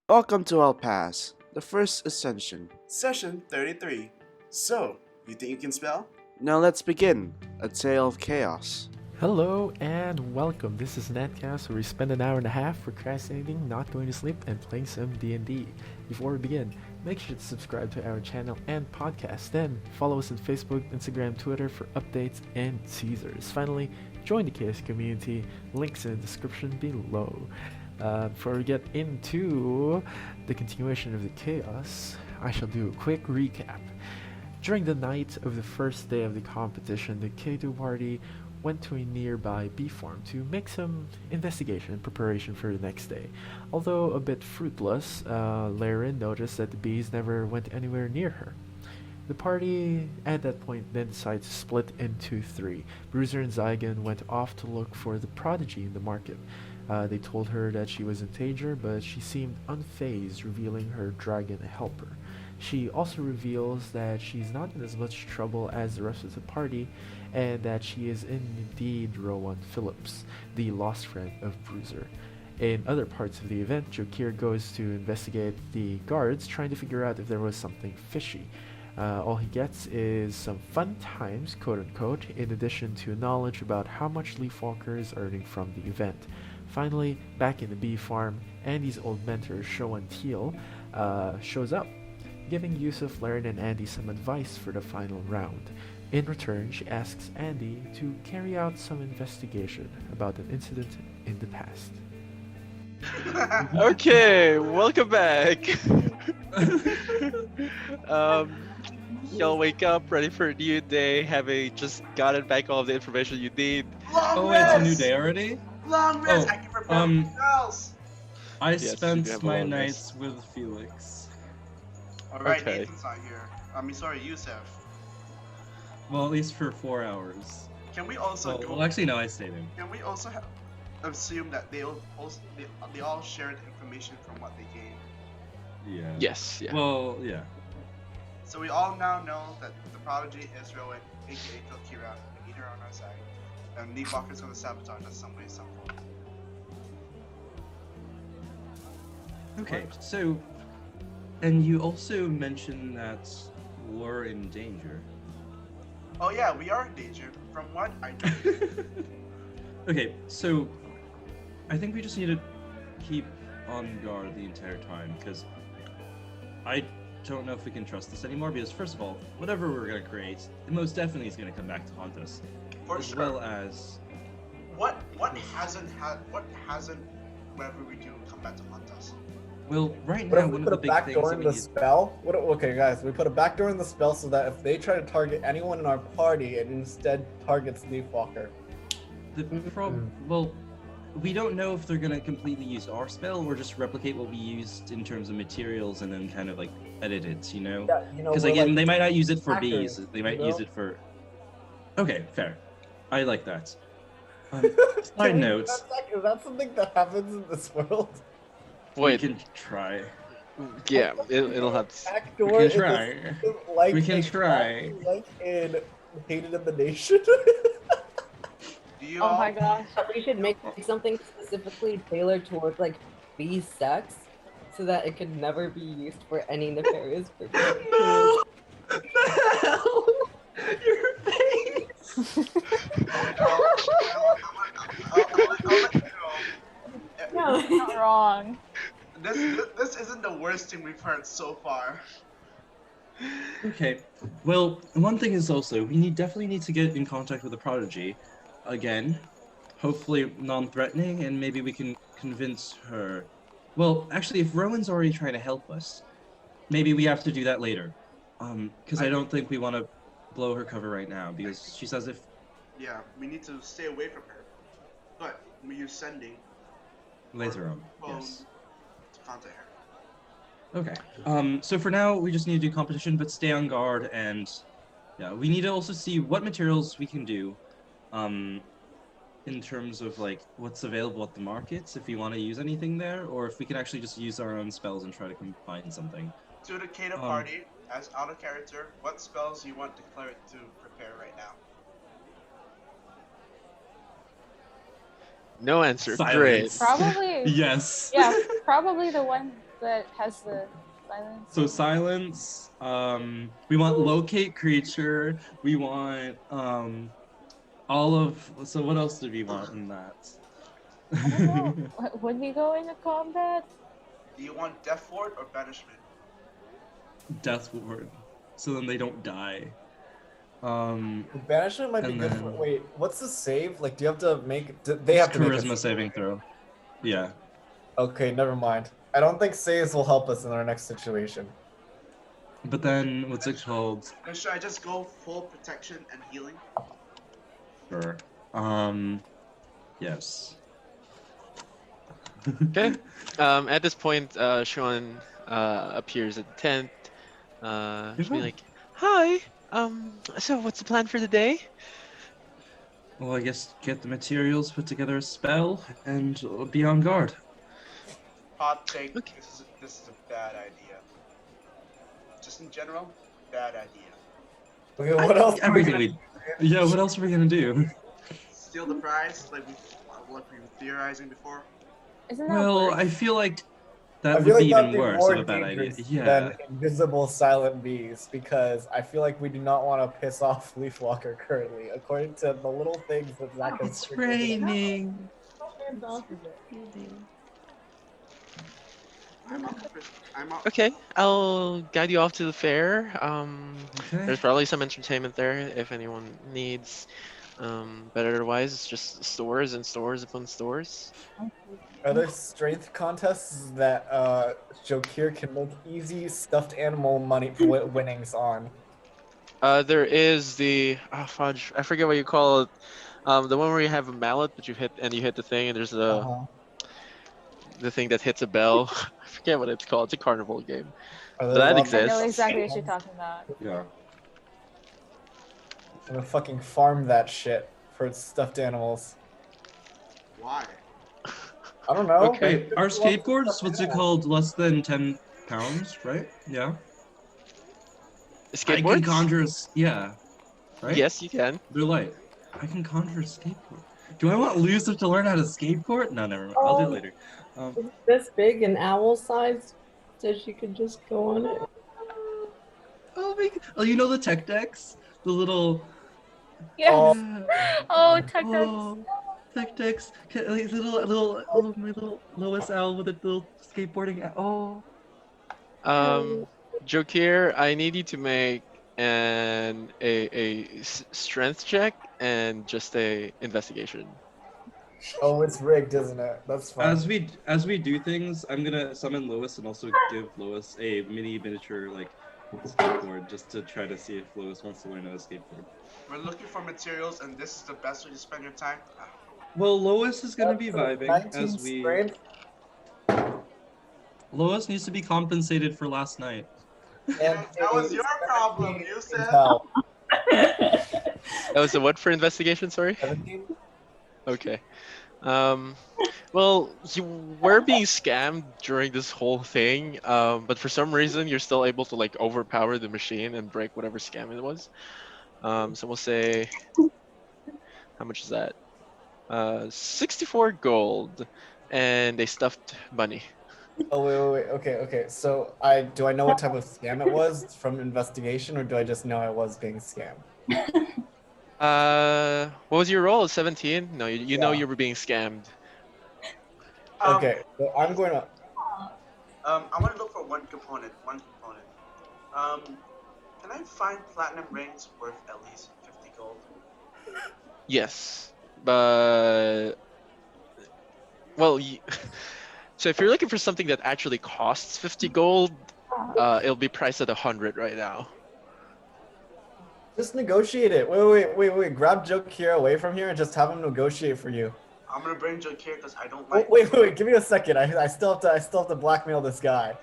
Welcome to Alpaz, the first Ascension. Session 33. So, you think you can spell? Now let's begin. A tale of chaos. Hello and welcome. This is NatChaos, where we spend an hour and a half procrastinating, not going to sleep, and playing some D&D. Before we begin, make sure to subscribe to our channel and podcast. Then follow us on Facebook, Instagram, Twitter for updates and teasers. Finally, join the Chaos community. Links in the description below. Before we get into the continuation of the chaos, I shall do a quick recap. During the night of the first day of the competition, the K2 party went to a nearby bee farm to make some investigation and preparation for the next day. Although a bit fruitless, Laren noticed that the bees never went anywhere near her. The party at that point then decided to split into three. Bruiser and Zygon went off to look for the prodigy in the market. They told her that she was in danger, but she seemed unfazed, revealing her dragon helper. She also reveals that she's not in as much trouble as the rest of the party, and that she is indeed Rowan Phillips, the lost friend of Bruiser. In other parts of the event, Jokir goes to investigate the guards, trying to figure out if there was something fishy. All he gets is some fun times, quote unquote, in addition to knowledge about how much Leafwalker is earning from the event. Finally, back in the bee farm, Andy's old mentor, Shoan Teal, shows up, giving Yusuf, Laren, and Andy some advice for the final round. In return, she asks Andy to carry out some investigation about an incident in the past. Okay, welcome back. Y'all wake up ready for a new day, having just gotten back all of the information you need. Oh, wait, it's a new day already? Long rest. Oh, I can prepare something else. I Yes, you do spent have a my long nights with Felix. All right, Okay. Nathan's not here. Sorry, Yusuf. Well, at least for 4 hours. Can we also Well, actually, no, I stayed in. Can we also assume that they all shared information from what they gained? Yeah. Yes, yeah. Well, yeah. So we all now know that the prodigy is Rowan, aka Kilkira. We need her on our side. And Leafwalker's gonna sabotage us some way, some form. Okay, so, and you also mentioned that we're in danger. Oh yeah, we are in danger. From what I know. Okay, so I think we just need to keep on guard the entire time, because I don't know if we can trust this anymore, because first of all, whatever we're going to create, it most definitely is going to come back to haunt us. For as sure. well as... What hasn't whatever we do come back to haunt us? Well, right What now, if we one of put the a big back things door that in we the need... spell? Okay, guys, we put a back door in the spell so that if they try to target anyone in our party, it instead targets Leafwalker. Well, we don't know if they're going to completely use our spell or just replicate what we used in terms of materials and then kind of like edit it, you know? Yeah, you know, Because we're again, like they might not use it for hackers, bees. They might you use know? it for... Okay, fair. I like that. Can Side we- note, Is that something that happens in this world? Wait, we can try. yeah, it'll have to... Back We door can in the try. system, like We can exactly try. like in Hated in the Nation. Do you Oh all? my gosh, we should make something specifically tailored towards like bee sex so that it could never be used for any nefarious purpose. No! What the hell? Your face! I'll let you know. No, Not wrong. This isn't the worst thing we've heard so far. Okay. Well, one thing is also, we definitely need to get in contact with the Prodigy. Again. Hopefully non-threatening, and maybe we can convince her. Well, actually, if Rowan's already trying to help us, maybe we have to do that later. Because I don't think we want to blow her cover right now, because she says if... Yeah, we need to stay away from her. But we use sending Later on, phone yes. to contact her. Okay. So for now, we just need to do competition, but stay on guard, and... Yeah, we need to also see what materials we can do. In terms of like what's available at the markets, if we want to use anything there, or if we can actually just use our own spells and try to combine something. To the Kata party, as out of character, what spells do you want the cleric to prepare right now? No answer. Silence. Great. Probably. Yes. Yeah, probably the one that has the silence? So silence. We want locate creature. We want all of. So what else did we want in that? I don't know. Would we go into combat? Do you want Death Ward or Banishment? Death ward. So then they don't die. Banishment might be And good for. then- Wait, what's the save? Like, do you have to make? They have to make Charisma a saving throw. Yeah. Okay, never mind. I don't think saves will help us in our next situation. But then what's it called? Or should I just go full protection and healing? Sure. Yes. Okay. At this point, Sean appears at the tent. She'll be like, "Hi. So what's the plan for the day?" Well, I guess get the materials, put together a spell, and be on guard. Hot take. Okay. This is a bad idea. Just in general, bad idea. Okay, what else? Everything we. Yeah, what else are we gonna do? Steal the prize, like we were theorizing before. Isn't that Well, worse? I feel like I that feel would like be that'd even be worse more of a bad idea. dangerous Yeah. than invisible silent bees, because I feel like we do not want to piss off Leafwalker currently, according to the little things that Zach has. It's raining. I'm up. Okay, I'll guide you off to the fair. Okay. There's probably some entertainment there if anyone needs. But otherwise, it's just stores and stores upon stores. Are there strength contests that Jokir can make easy stuffed animal money winnings on? There is the fudge. I forget what you call it. The one where you have a mallet, but you hit the thing, and there's the thing that hits a bell. I forget what it's called. It's a carnival game. Are But there that lots of- I know exists. exactly what you're talking about. Yeah. I'm gonna fucking farm that shit for stuffed animals. Why? I don't know. Okay. Wait, our skateboards, what's it called? Less than 10 pounds, right? Yeah. I can Skateboards? conjure yeah. Right? Yes, you can. They're light. I can conjure a skateboard. Do I want Lucifer to learn how to skateboard? No, never mind. I'll do it later. It's this big and owl sized, so she could just go on it. Oh, you know the tech decks? The little. Yes. Oh, Tech decks. Tech decks. Like my little Lois Owl with a little skateboarding. Oh. Jokir, I need you to make a strength check and just a investigation. Oh, it's rigged, isn't it? That's fine. As we do things, I'm gonna summon Lois and also give Lois a miniature like skateboard just to try to see if Lois wants to learn how to skateboard. We're looking for materials, and this is the best way to spend your time. Well, Lois is gonna be vibing 19 as we. strength. Lois needs to be compensated for last night. And That was your problem, you said. Intel. That was the what for investigation? Sorry. 17? Okay. Well, you were being scammed during this whole thing, but for some reason you're still able to like overpower the machine and break whatever scam it was. So we'll say, how much is that? 64 gold and a stuffed bunny. Oh wait. Okay. So do I know what type of scam it was from investigation, or do I just know I was being scammed? What was your roll? 17? No, you know Yeah. you were being scammed. Okay, so I'm going to. I want to look for one component. Can I find platinum rings worth at least 50 gold? Yes, but well, so if you're looking for something that actually costs 50 gold, it'll be priced at 100 right now. Just negotiate it. Wait. Grab Jokir away from here and just have him negotiate for you. I'm gonna bring Jokir because I don't Oh, like. wait. Give me a second. I still have to blackmail this guy.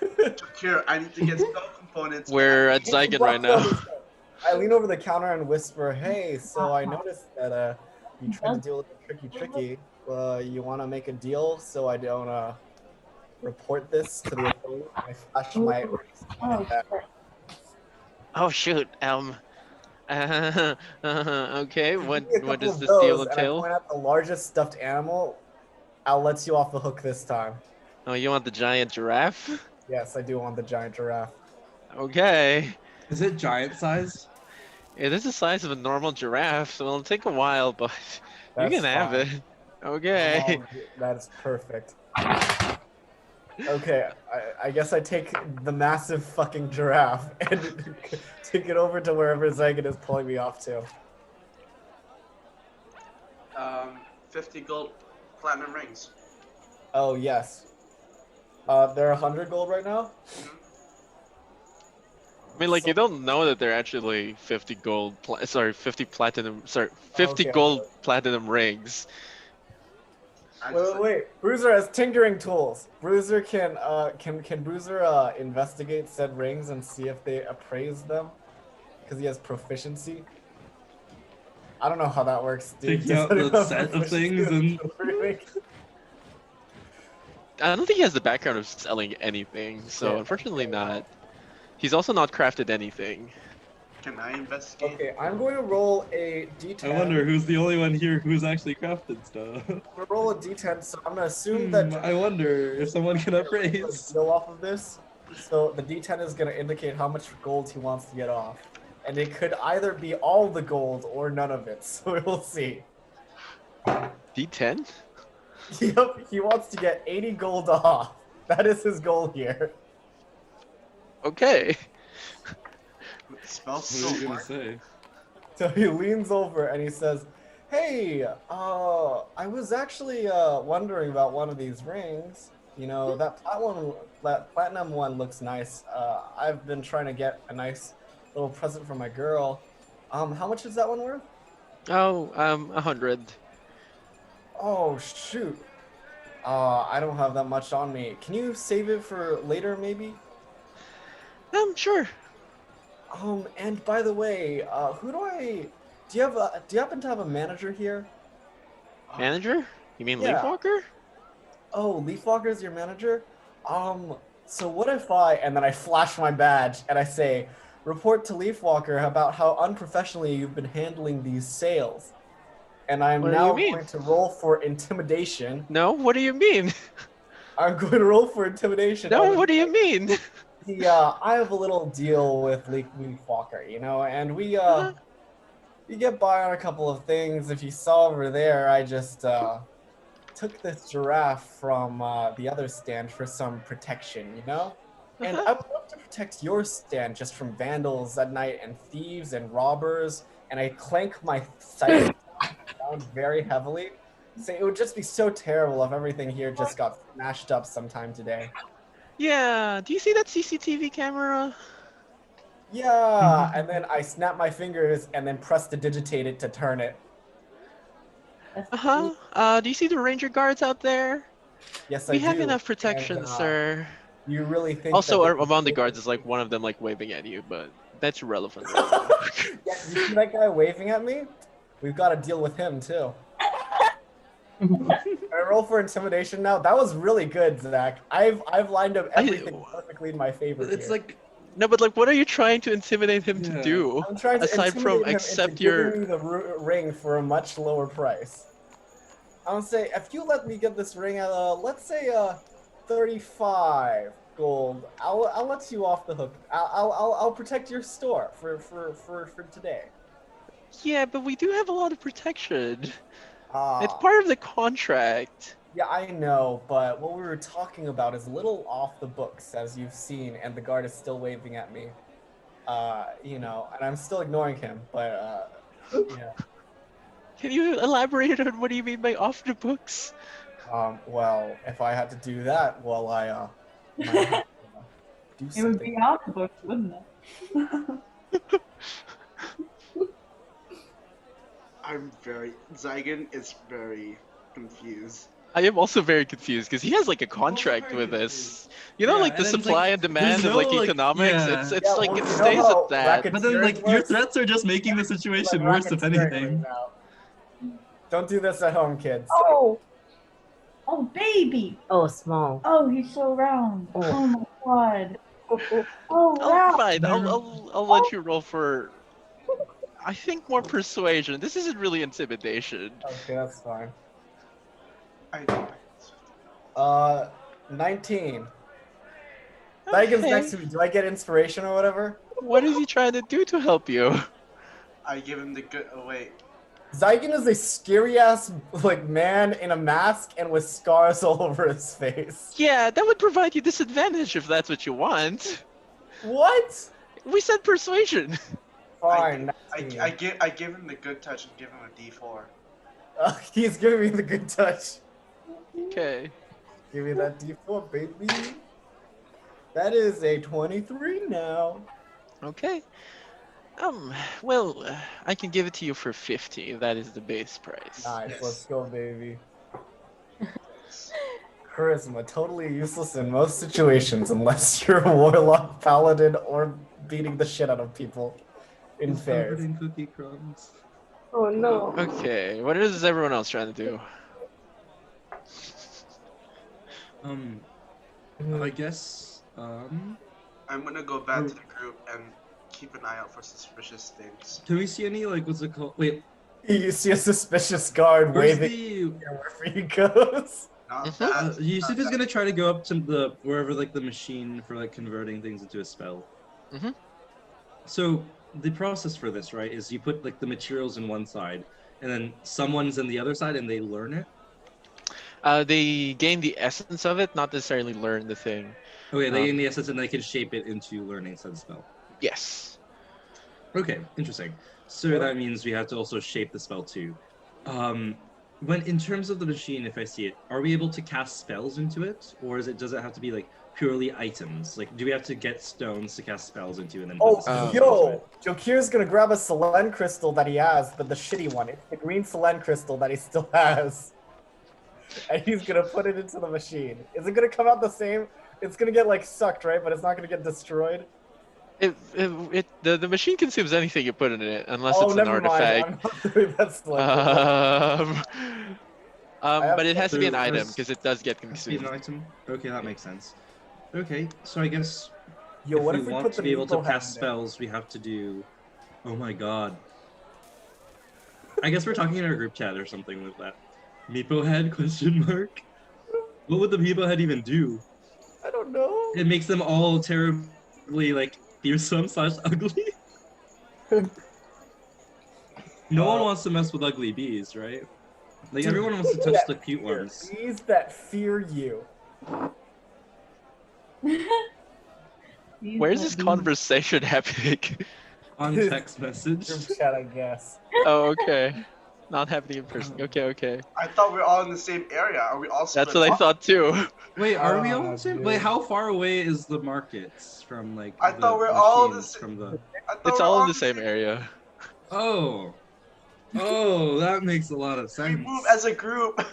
Jokir, I need to get spell components. We're at Zygon right now. I lean over the counter and whisper, "Hey, so I noticed that you tried to do a little tricky. You want to make a deal so I don't report this to the authorities?" I flash my. Oh shoot. Okay. What Give me a couple does of this deal those, and I entail? point out the largest stuffed animal. I'll let you off the hook this time. Oh, you want the giant giraffe? Yes, I do want the giant giraffe. Okay. Is it giant sized? It is the size of a normal giraffe, so it'll take a while, but you That's can have fine. it. Okay. That's perfect. Okay, I guess I take the massive fucking giraffe and take it over to wherever Zygon is pulling me off to. 50 gold platinum rings. Oh, yes. They're 100 gold right now? I mean, like, you don't know that they're actually 50 gold, 50 platinum, 50 Okay, gold okay. platinum rings. Wait. Bruiser has tinkering tools. Bruiser can Bruiser investigate said rings and see if they appraise them? Because he has proficiency. I don't know how that works, dude. Taking out the set of things and I don't think he has the background of selling anything, so Yeah, unfortunately okay. not. He's also not crafted anything. Can I investigate? Okay, I'm going to roll a d10. I wonder who's the only one here who's actually crafted stuff. I'm gonna roll a d10, so I'm gonna assume that I wonder if someone can appraise. deal off of this. So the d10 is gonna indicate how much gold he wants to get off, and it could either be all the gold or none of it. So we'll see. D10? Yep, he wants to get 80 gold off. That is his goal here. Okay. Spells What are you still gonna work. say? So he leans over and he says, "Hey, I was actually wondering about one of these rings. You know, that platinum one looks nice. I've been trying to get a nice little present for my girl. How much is that one worth? Oh, 100. Oh shoot. I don't have that much on me. Can you save it for later, maybe? Sure. And by the way, do you happen to have a manager here? Manager? You mean Yeah. Leafwalker? Oh, Leafwalker is your manager? So what if and then I flash my badge and I say, report to Leafwalker about how unprofessionally you've been handling these sales. And I'm What do now you mean? going to roll for intimidation. No, what do you mean? I'm going to roll for intimidation. No, what do you mean? I have a little deal with Leafwalker, you know, and we get by on a couple of things. If you saw over there, I just took this giraffe from the other stand for some protection, you know? And I would love to protect your stand just from vandals at night and thieves and robbers. And I clank my sight down very heavily. So it would just be so terrible if everything here just got smashed up sometime today. Yeah, do you see that CCTV camera? Yeah, and then I snap my fingers and then press to digitate it to turn it. Do you see the ranger guards out there? Yes, We I have do. enough protection, And, sir. You really think Also, that among the guards is like one of them like waving at you, but that's irrelevant. Yeah, you see that guy waving at me? We've got to deal with him too. I roll for intimidation now. That was really good, Zach. I've lined up everything perfectly in my favor. It's here. like No, but like, what are you trying to intimidate him to Yeah. do? I'm trying to aside from intimidate him accept into your- giving me the ring for a much lower price. I'll say if you let me get this ring at let's say 35 gold, I'll let you off the hook. I'll protect your store for today. Yeah, but we do have a lot of protection. It's Ah. part of the contract. Yeah, I know, but what we were talking about is a little off the books, as you've seen, and the guard is still waving at me. You know, and I'm still ignoring him, but, yeah. Can you elaborate on what do you mean by off the books? Well, if I had to do that, well, I, might have to, do It would something. be out the books, wouldn't it? Zygon is very confused. I am also very confused because he has like a contract with us. You know, Yeah, like the and then it's supply like, and demand there's of like no, like, economics. yeah. It's Yeah, like well, it you know stays how at that. But then, like, racketeering your works? threats are just making the Like situation worse, if racketeering anything. right now. Don't do this at home, kids. Oh! Oh, baby! Oh, small. Oh, he's so round. Oh. Oh my god. Oh, Oh, wow. fine. I'll let you roll for. I think more persuasion. This isn't really intimidation. Okay, that's fine. I think Uh, 19. Daigen's next to me. Do I get inspiration or whatever? What is he trying to do to help you? I give him the good. Oh wait. Zygon is a scary ass like man in a mask and with scars all over his face. Yeah, that would provide you disadvantage if that's what you want. What? We said persuasion. Fine. I give him the good touch and give him a D4. He's giving me the good touch. Okay. Give me that D4, baby. That is a 23 now. Okay. Well, I can give it to you for 50. That is the base price. Nice, Yes. let's go, baby. Charisma, totally useless in most situations unless you're a warlock, paladin, or beating the shit out of people in It's fairs. covered in cookie crumbs. Oh no. Okay, what is everyone else trying to do? I guess, I'm gonna go back to the group and keep an eye out for suspicious things. can we see any, like, what's it called? Wait, You see a suspicious guard where's waving the... wherever he goes. Not that. Yusuf is gonna try to go up to the, wherever, like, the machine for, like, converting things into a spell. Mhm. So, the process for this, right, is you put, like, the materials in one side, and then someone's in the other side, and they learn it? They gain the essence of it, not necessarily learn the thing. Okay, they gain the essence, and they can shape it into learning said spell. Yes. Okay, interesting. So that means we have to also shape the spell too. When in terms of the machine, if I see it, are we able to cast spells into it, or does it have to be like purely items? Like, do we have to get stones to cast spells into and then? put the spells into it? Jokir's gonna grab a Selen crystal that he has, but the shitty one. It's the green Selen crystal that he still has. And he's gonna put it into the machine. Is it gonna come out the same? It's gonna get like sucked, right? But it's not gonna get destroyed. The machine consumes anything you put in it, unless Oh, it's an never mind. artifact. I'm not doing that Selen. But it has to be an So item first- because it does get Has to be an consumed. item. Okay, that makes sense. Okay, so I guess Yo, what if if we we want put to the be able to Meeple head cast in there? spells, we have to do. Oh my god. I guess we're talking in our group chat or something with that. Meepo head? Question mark. What would the Meepo head even do? I don't know. It makes them all terribly like fearsome / ugly. No one wants to mess with ugly bees, right? Like Dude, everyone wants to touch the cute ones. Bees that fear you. Where is this conversation happening? On text message. Group chat, I guess. Oh, okay. Not happening in person. Okay. I thought we were all in the same area. Are we all split That's what I up? thought too. Wait, are we all Oh, the same? dude. Wait, how far away is the markets from like? I the thought we're all machines the from the. I thought It's we were all in the same area. Oh, that makes a lot of We sense. move as a group.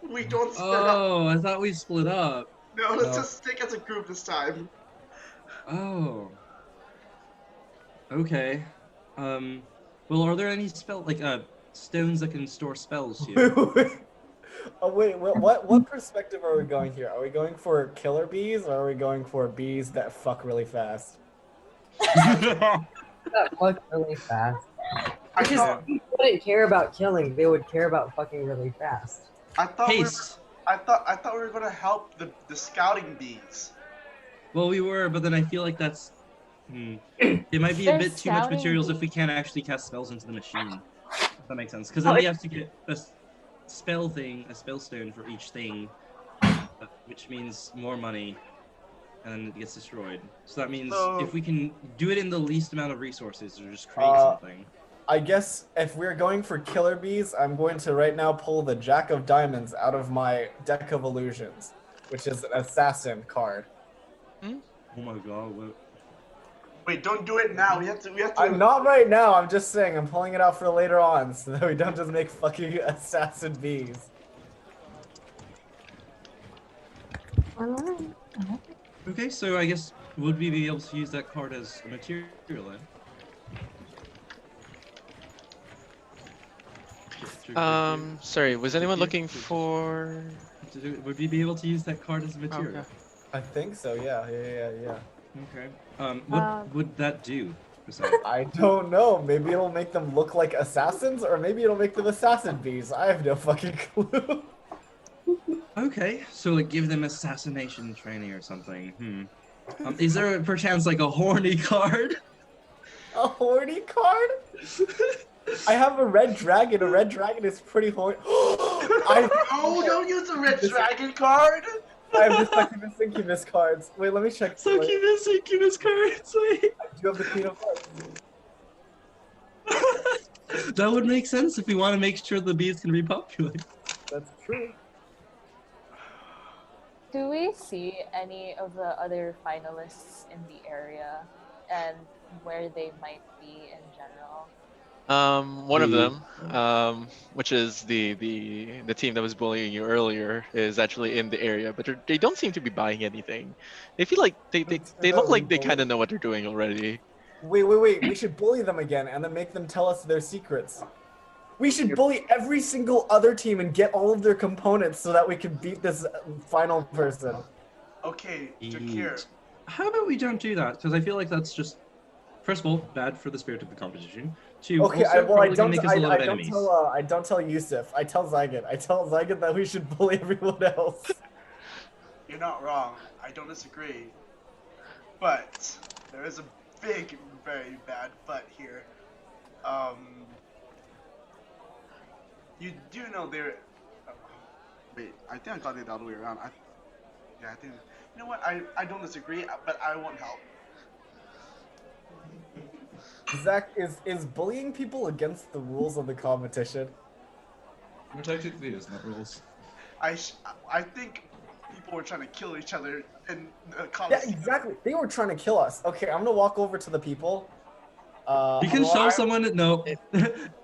We don't split up. Oh, I thought we split up. No, let's No. just stick as a group this time. Oh. Okay. Well, are there any stones that can store spells here? Oh wait, what perspective are we going here? Are we going for killer bees or are we going for bees that fuck really fast? That fuck really fast. I Because thought, people wouldn't care about killing, they would care about fucking really fast. I thought we were, Haste. I thought we were gonna help the scouting bees. Well, we were, but then I feel like that's. It might be a They're bit too much scouting materials if we bees. can't actually cast spells into the machine. If that makes sense. Because then we have to get a spell stone for each thing, which means more money, and then it gets destroyed. So that means So- if we can do it in the least amount of resources, or just create something. I guess if we're going for killer bees, I'm going to right now pull the Jack of Diamonds out of my deck of illusions, which is an assassin card. Oh my god! What? Wait, don't do it now. We have to. I'm not right now, I'm just saying I'm pulling it out for later on so that we don't just make fucking assassin bees. Alright. Okay, so I guess would we be able to use that card as a material then? Sorry, was anyone looking for? Would we be able to use that card as a material? Okay. I think so, yeah. Okay. What would that do? Precisely? I don't know. Maybe it'll make them look like assassins, or maybe it'll make them assassin bees. I have no fucking clue. Okay, so like give them assassination training or something. Is there perchance like a horny card? A horny card? I have a red dragon. A red dragon is pretty horny. Oh, don't use the red dragon card! I have the succubus incubus cards. Wait, let me check. Succubus incubus cards. Wait. I do have the queen of hearts. That would make sense if we want to make sure the bees can repopulate. That's true. Do we see any of the other finalists in the area and where they might be in general? One of them, which is the team that was bullying you earlier, is actually in the area, but they don't seem to be buying anything. They feel like they look like they kind of know what they're doing already. Wait. We should bully them again and then make them tell us their secrets. We should bully every single other team and get all of their components so that we can beat this final person. Okay, Jakir. How about we don't do that? Because I feel like that's just, first of all, bad for the spirit of the competition. Two, Okay, also I probably don't. make us a lot of enemies. I don't tell Yusuf. I tell Zygon. I tell Zygon that we should bully everyone else. You're not wrong. I don't disagree. But there is a big, very bad but here. You do know there. Wait, I think I got it the other way around. I think. You know what? I don't disagree, but I won't help. Zach, is bullying people against the rules of the competition? Well, technically, it's not rules. I think people were trying to kill each other in the Yeah, Coliseum. exactly. They were trying to kill us. Okay, I'm gonna walk over to the people. We can shove someone. No,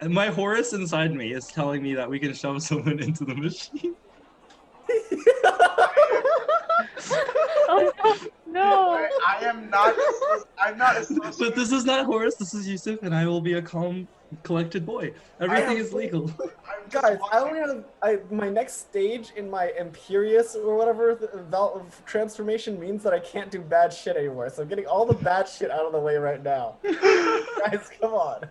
my Horus inside me is telling me that we can shove someone into the machine. Oh no! I am not. I'm not associated. But this is not Horus. This is Yusuf, and I will be a calm, collected boy. Everything is legal. Guys, I only have my next stage in my Imperious or whatever transformation means that I can't do bad shit anymore. So I'm getting all the bad shit out of the way right now. Guys, come on.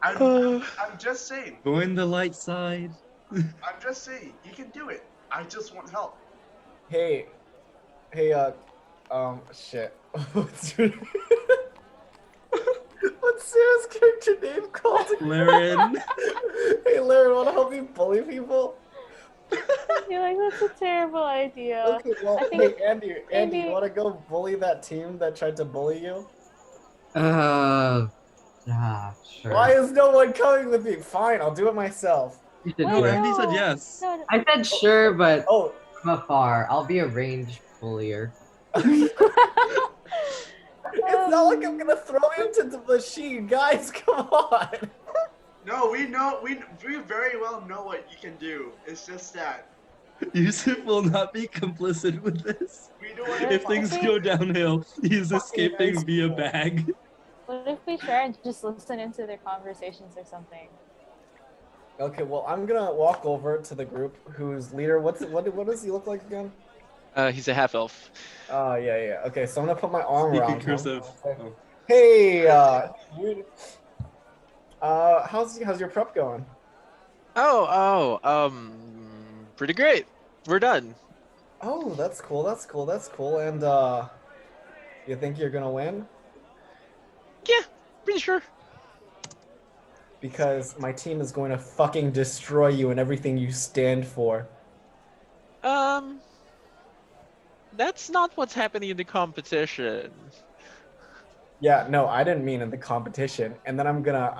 I'm just saying. Go in the light side. I'm just saying. You can do it. I just want help. Hey, shit. What's Sarah's character name called? Laren. Hey, Laren, wanna help me bully people? I feel like that's a terrible idea. Okay, well, I think hey, Andy, maybe- you wanna go bully that team that tried to bully you? Sure. Why is no one coming with me? Fine, I'll do it myself. You should No, do it. Andy said yes. No, I said sure, but Oh, from afar. I'll be a ranged bullier. it's not like I'm gonna throw you into the machine, guys. Come on. No, we know. We very well know what you can do. It's just that Yusuf will not be complicit with this. we don't want If things go downhill, he's escaping via bag. What if we try and just listen into their conversations or something? Okay, well, I'm gonna walk over to the group whose leader. What does he look like again? He's a half elf. Oh, yeah. Okay, so I'm gonna put my arm Speaking around him. cursive. Hey, dude. How's your prep going? Pretty great. We're done. Oh, that's cool. And you think you're gonna win? Yeah, pretty sure. Because my team is going to fucking destroy you and everything you stand for. That's not what's happening in the competition. Yeah, no, I didn't mean in the competition. And then I'm gonna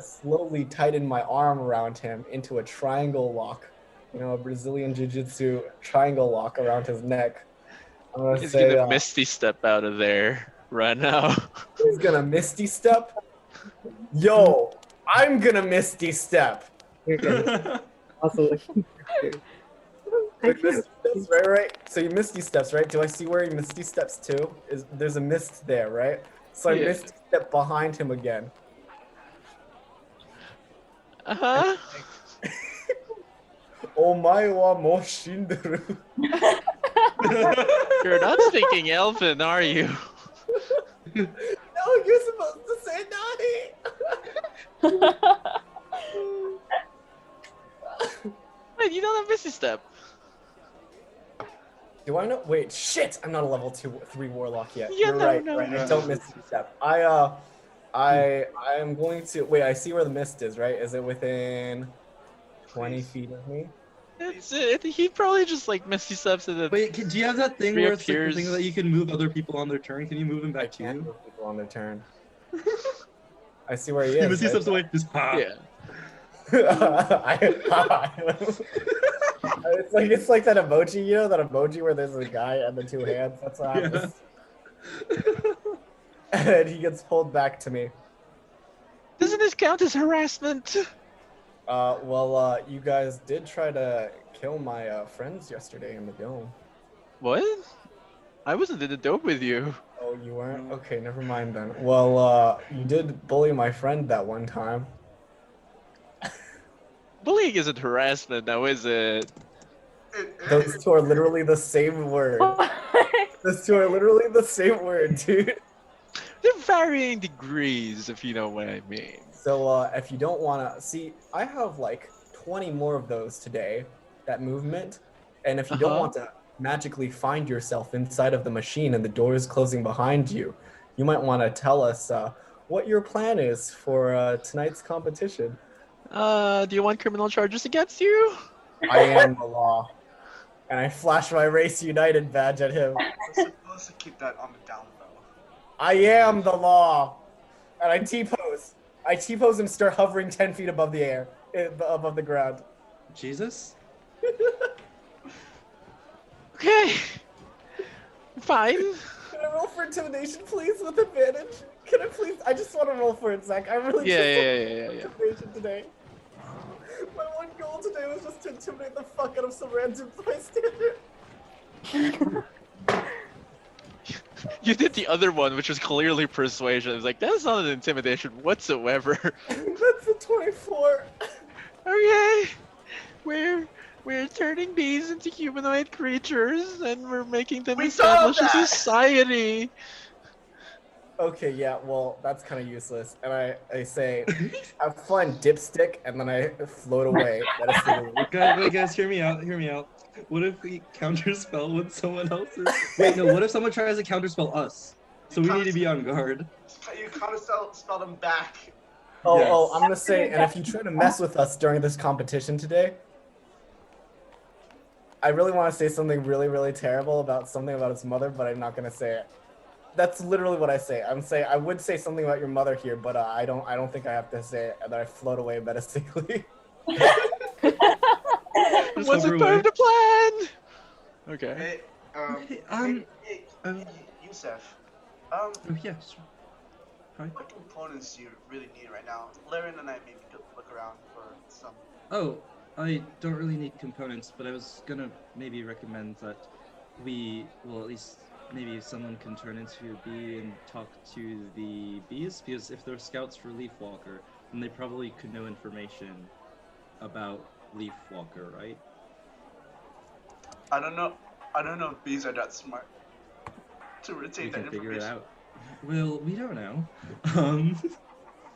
slowly tighten my arm around him into a triangle lock. You know, a Brazilian Jiu-Jitsu triangle lock around his neck. I'm gonna He's say, gonna misty step out of there right now. he's gonna misty step. Yo, I'm gonna misty step. Also, Wait, misty steps, right. So you misty steps, right? Do I see where he misty steps too? There's a mist there, right? So I Yeah. misty step behind him again. Uh-huh. Omae wa mo shinderu. You're not speaking Elfin, are you? No, you're supposed to say Nani. step. Do I know? Wait, shit! I'm not a level 3 warlock yet. Yeah, You're no, right. no. Right. I Yeah, don't that's- Misty Step. I am going to wait. I see where the mist is. Right? Is it within 20 Please. feet of me? He probably just like Misty Steps and then Wait, do you have that thing where it's like the thing reappears. that you can move other people on their turn? Can you move him I back to can't you? move people on their turn. I see where he He is. Misty right? steps away. Just ha. Yeah. It's like that emoji, you know, that emoji where there's a guy and the 2 hands. That's what Yeah. happens. And he gets pulled back to me. Doesn't this count as harassment? Well, you guys did try to kill my friends yesterday in the dome. What? I wasn't in the dope with you. Oh, you weren't? Okay, never mind then. Well, you did bully my friend that one time. Bullying isn't harassment now, is it? Those two are literally the same word. Those two are literally the same word, dude. They're varying degrees, if you know what I mean. So, if you don't want to see, I have like 20 more of those today, that movement. And if you don't want to magically find yourself inside of the machine and the doors closing behind you, you might want to tell us what your plan is for tonight's competition. Do you want criminal charges against you? I am the law. And I flash my Race United badge at him. We're supposed to keep that on the down low. I am the law. And I T-pose. I T-pose and start hovering 10 feet above the air, above the ground. Jesus? Okay. Fine. Can I roll for intimidation, please, with advantage? Can I please? I just want to roll for it, Zach. I really Yeah. just want intimidation today. My one goal today was just to intimidate the fuck out of some random bystander. You did the other one, which was clearly persuasion. It's like, that's not an intimidation whatsoever. That's a 24. Okay. We're turning bees into humanoid creatures, and we're making them We establish a solved that! society. Okay, yeah, well, that's kind of useless. And I say, have fun, dipstick, and then I float away. Wait, guys, hear me out. Hear me out. What if we counterspell when someone else is? Wait, no. What if someone tries to counterspell us? So we need to be on guard. You kind of spell them back. Oh, Yes. oh, I'm gonna say, and if you try to mess with us during this competition today, I really want to say something really, really terrible about something about his mother, but I'm not gonna say it. That's literally what I say. I would say something about your mother here, but I don't think I have to say it, and then I float away menacingly. What's hover a part of away. the plan? Okay. Hey, Yusef. Oh, yes. Hi. What components do you really need right now? Laren and I maybe could look around for some. Oh, I don't really need components, but I was gonna maybe recommend that we, well, at least maybe someone can turn into a bee and talk to the bees, because if they're scouts for Leafwalker, then they probably could know information about Leafwalker, right? I don't know if bees are that smart to We retain that can figure it information. out. Well, we don't know.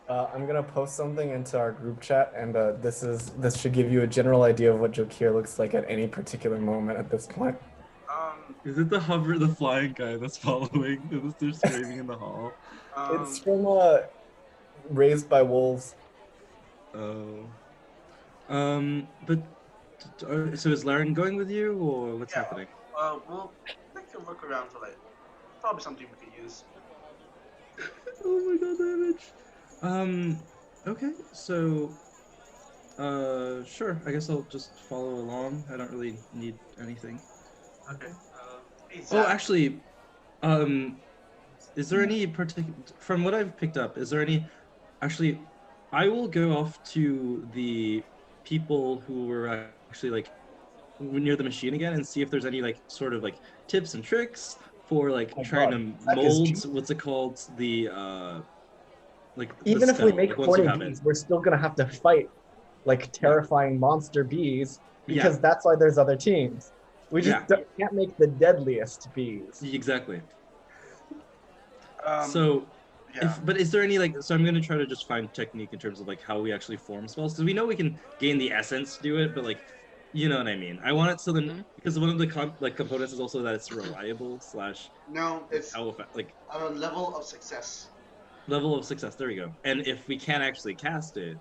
I'm gonna post something into our group chat, and this should give you a general idea of what Jokir looks like at any particular moment at this point. Is it the flying guy that's following? They're screaming in the hall. It's from Raised by Wolves. Oh. But so is Laren going with you, or what's happening? We'll take a look around for like probably something we could use. Oh my god, damage. Okay, so, sure. I guess I'll just follow along. I don't really need anything. Okay. Oh, actually, is there any particular? From what I've picked up, is there any? Actually, I will go off to the people who were actually like near the machine again and see if there's any like sort of like tips and tricks for like trying to mold what's it called, the like Even the if we spell, make like, once you 40 have it. bees, we're still gonna have to fight like terrifying monster bees because Yeah. that's why there's other teams. We just can't make the deadliest bees. Exactly. Um, So, yeah. but is there any like? So I'm gonna try to just find technique in terms of like how we actually form spells, because we know we can gain the essence to do it, but like You know what I mean. I want it so then Mhm. because one of the components is also that it's reliable slash No, it's how like a level of success. level of success. There we go. And if we can't actually cast it,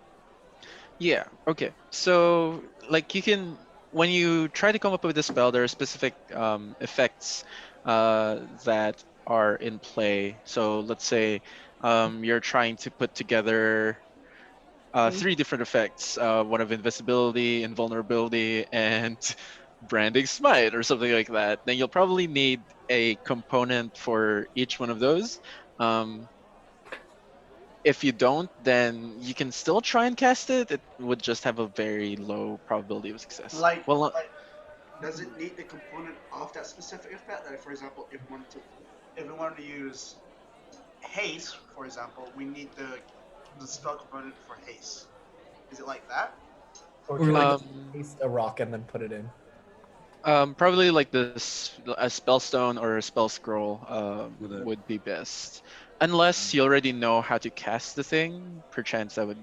Yeah. Okay. So like you can when you try to come up with a spell, there are specific effects that are in play. So let's say you're trying to put together three different effects: one of invisibility, invulnerability, and branding smite, or something like that. Then you'll probably need a component for each one of those. Um, if you don't, then you can still try and cast it. It would just have a very low probability of success. Like, Well, like, does it need the component of that specific effect? Like, for example, if we wanted to use haste, for example, we need the spell component for haste. Is it like that? Or Or can like- I just paste a rock and then put it in? probably like this a spell stone or a spell scroll With it. would be best, unless you already know how to cast the thing. Perchance that would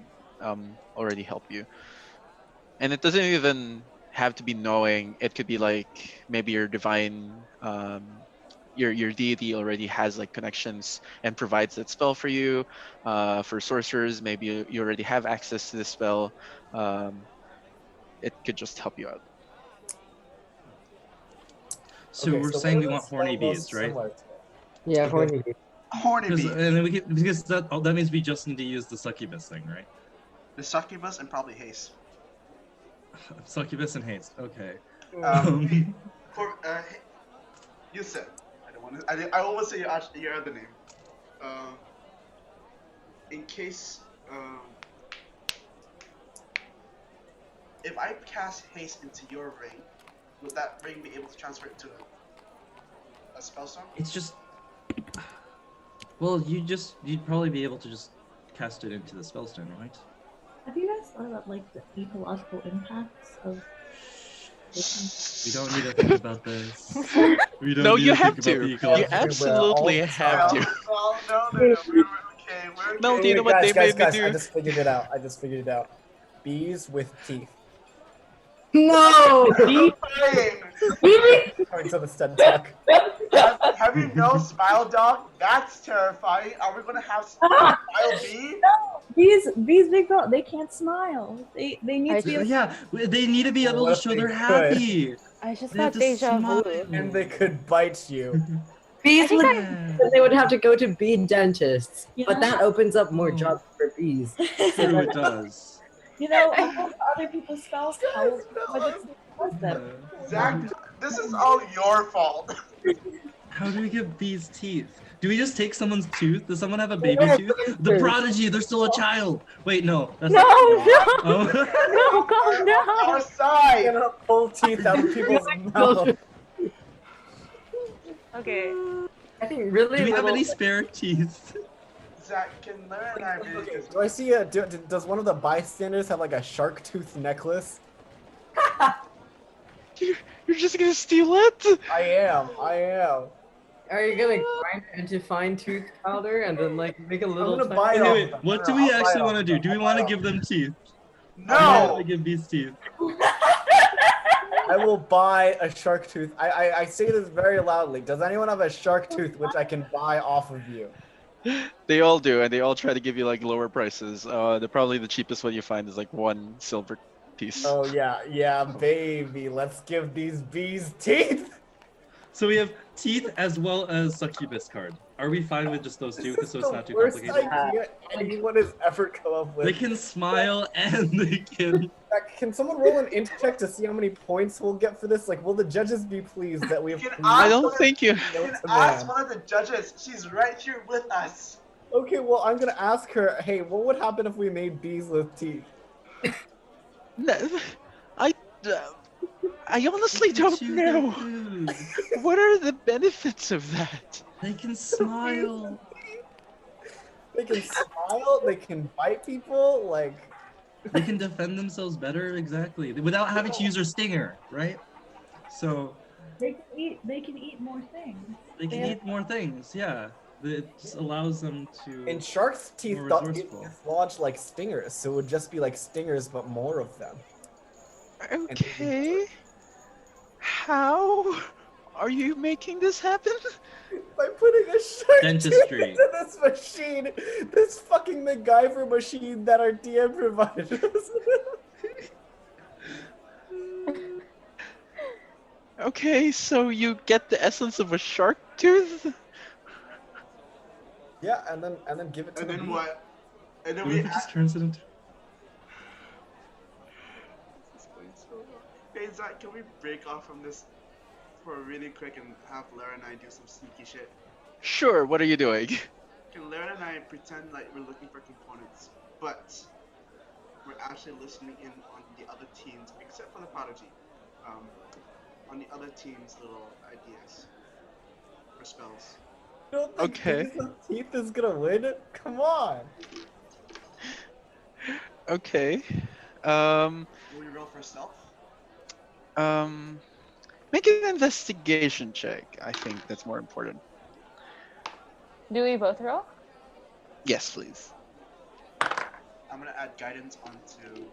already help you. And it doesn't even have to be knowing. It could be like maybe your divine your deity already has like connections and provides that spell for you. For sorcerers, maybe you already have access to the spell. It could just help you out. so Okay, we're so saying what we is want the horny spell most bees, right? similar to? Yeah, Okay. horny bee. Horny Because bee, and then because that means we just need to use the succubus thing, right? the succubus, and probably haste. Succubus and haste. Okay. Hey, you said. I don't want to. I almost say your other name. Um, in case if I cast haste into your ring, would that ring be able to transfer it to a spellstone? It's just. Well, you'd probably be able to just cast it into the spellstone, right? Have you guys thought about like the ecological impacts of? We don't need to think about this. We don't No, need you to have think about to. the You ecological. absolutely all the have time. to. Well, no, we're okay. We're okay. No, do you know Wait, what guys, they made me guys, do? I just figured it out. Bees with teeth. No! Fine. Coming to the stud talk. Have you no smile dog? That's terrifying. Are we gonna have smile bee? Bees, big dog, they can't smile. They need to be. Yeah, they need to be able What to if show they they're could? happy. I just They have got to deja smile. vu. And they could bite you. Bees think would, Yeah. they would have to go to bee dentists, You but know? that opens up more Oh. jobs for bees. True, it does. You know, all of other people's spells help, but it's not them. Zach, this is all your fault. How do we get bees' teeth? Do we just take someone's tooth? Does someone have a baby Yeah, tooth? The prodigy, they're still a child. Wait, no. That's No, not. no, Oh. no, Our no. side. Cannot pull teeth out of people's mouths. Okay. I think really Do we have little- any spare teeth? Zach, can Lara and I really Okay, get do I see a? Does one of the bystanders have like a shark tooth necklace? You're just gonna steal it? I am. Are you gonna grind it into fine tooth powder and then like make a little? gonna buy it tiny- off Wait, them. what do I'll we buy actually it want to off do? them. Do we I'll want buy to it give them teeth? No. I want to give bees teeth. I will buy a shark tooth. I say this very loudly. Does anyone have a shark tooth which I can buy off of you? They all do, and they all try to give you like lower prices. Probably the cheapest one you find is like 1 silver piece. Oh yeah, baby. Let's give these bees teeth. So we have teeth as well as succubus card. Are we fine with just those two? This So is it's the not too worst complicated. idea anyone has ever come up with. They can smile and they can. Can someone roll an int check to see how many points we'll get for this? Like, will the judges be pleased that we have? Can I don't think you. You can ask one of the judges. She's right here with us. Okay, well, I'm gonna ask her. Hey, what would happen if we made bees with teeth? No, I honestly They can don't chew their know. food. What are the benefits of that? They can smile. They can smile. They can bite people. Like, They can defend themselves better, exactly, without having to use their stinger, right? So They can eat more things. they can eat more things. Yeah, it allows them to. and sharks' teeth More don't resourceful. launch like stingers, so it would just be like stingers, but more of them. Okay. How are you making this happen? By putting a shark Dentistry. into this machine, this fucking MacGyver machine that our DM provided us. Okay, so you get the essence of a shark tooth? Yeah, and then give it to And the then bee. what? And then What we if it just turns it into? Hey Zach, can we break off from this for really quick and have Lara and I do some sneaky shit? Sure, what are you doing? Can Lara and I pretend like we're looking for components, but we're actually listening in on the other teams, except for the Prodigy, on the other teams' little ideas for spells. You don't think Okay. Bees with Teeth is gonna win? Come on. Okay. Will we roll for stealth? Make an investigation check. I think that's more important. Do we both roll? Yes, please. I'm gonna add guidance onto